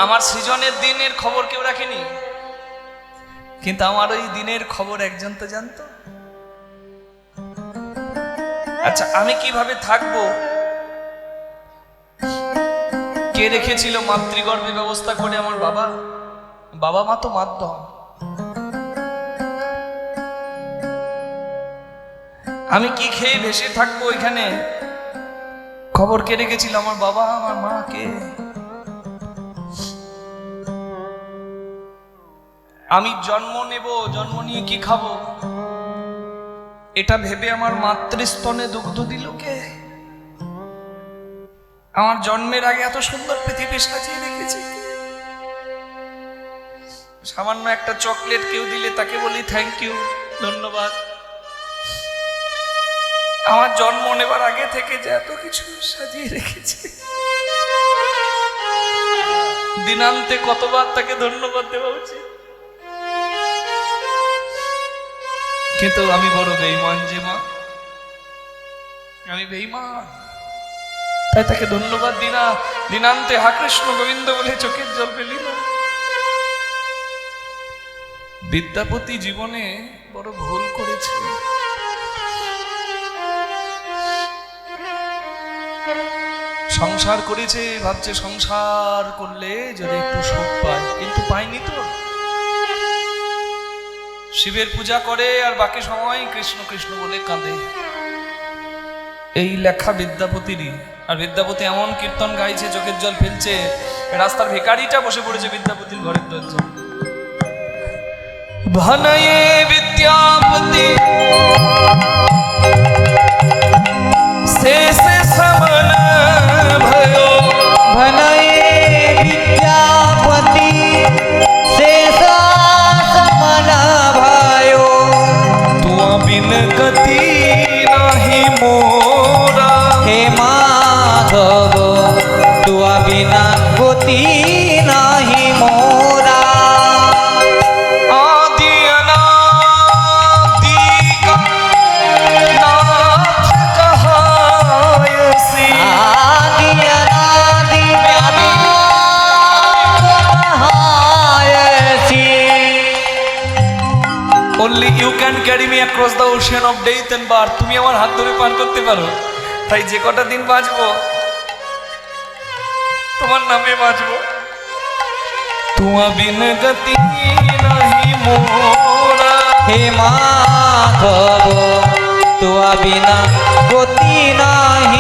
আমার সৃজনের দিনের খবর কেউ রাখেনি, কিন্তু আমার ওই দিনের খবর একজন তো জানতো। আচ্ছা আমি কিভাবে থাকবো, কে রেখেছিল মাতৃগর্ভে ব্যবস্থা করে? আমার বাবা। বাবা মা তো মাধ্যম। আমি কি খেয়ে ভেসে থাকবো এখানে, খবর কে রেখেছিল? আমার বাবা আমার মা। কে? আমি জন্ম নেব, জন্ম নিয়ে কি খাবো, এটা ভেবে আমার মাতৃস্তনে দুগ্ধ দিল কে? আমার জন্মের আগে এত সুন্দর পৃথিবী সাজিয়ে রেখেছে কে? সামান্য একটা চকলেট কেউ দিলে তাকে বলি থ্যাংক ইউ, ধন্যবাদ। আমার জন্ম নেবার আগে থেকে যে এত কিছু সাজিয়ে রেখেছে, দিনান্তে কতবার তাকে ধন্যবাদ দেওয়া উচিত। কিন্তু আমি বড় বেঈমান যে মা, আমি বেঈমান, তাই তাকে ধন্যবাদ দিনা। দিনান্তে হা কৃষ্ণ গোবিন্দ বলে চোখের জল ফেলি না। বিদ্যাপতি জীবনে বড় ভুল করেছে। সংসার করেছে, ভাবছে সংসার করলে যদি একটু সুখ পায়, কিন্তু পায়নি তো। শিবের পূজা করে আর বাকি সময় কৃষ্ণ কৃষ্ণ বলে কাঁদে। এই লেখা বিদ্যাপতিরই। আর বিদ্যাপতি এমন কীর্তন গাইছে, চোখের জল ফেলছে, রাস্তার ভিখারিটা বসে পড়েছে বিদ্যাপতির ঘরের দরজা। ভনয়ে বিদ্যাপতি শেষ সমন भयो, ভনয়ে বিদ্যাপতি শেষ সমন भयो, तुआ बिन गति नाही मोरा। হে মাধব তুয়া বিনা গতি নাহি মোরা। आदि अनादि का नाथ कहायसी। आदि अनादि कहायसी। Only you can carry me across the ocean of death and birth. তুমি আমার হাত ধরে পার করতে পারো, তাই যে কটা দিন বাঁচবো তোমার নামে বাঁচবো। তুয়া বিন গতি নাহি মোরা। হে মাধব তুয়া বিনা গতি নাহি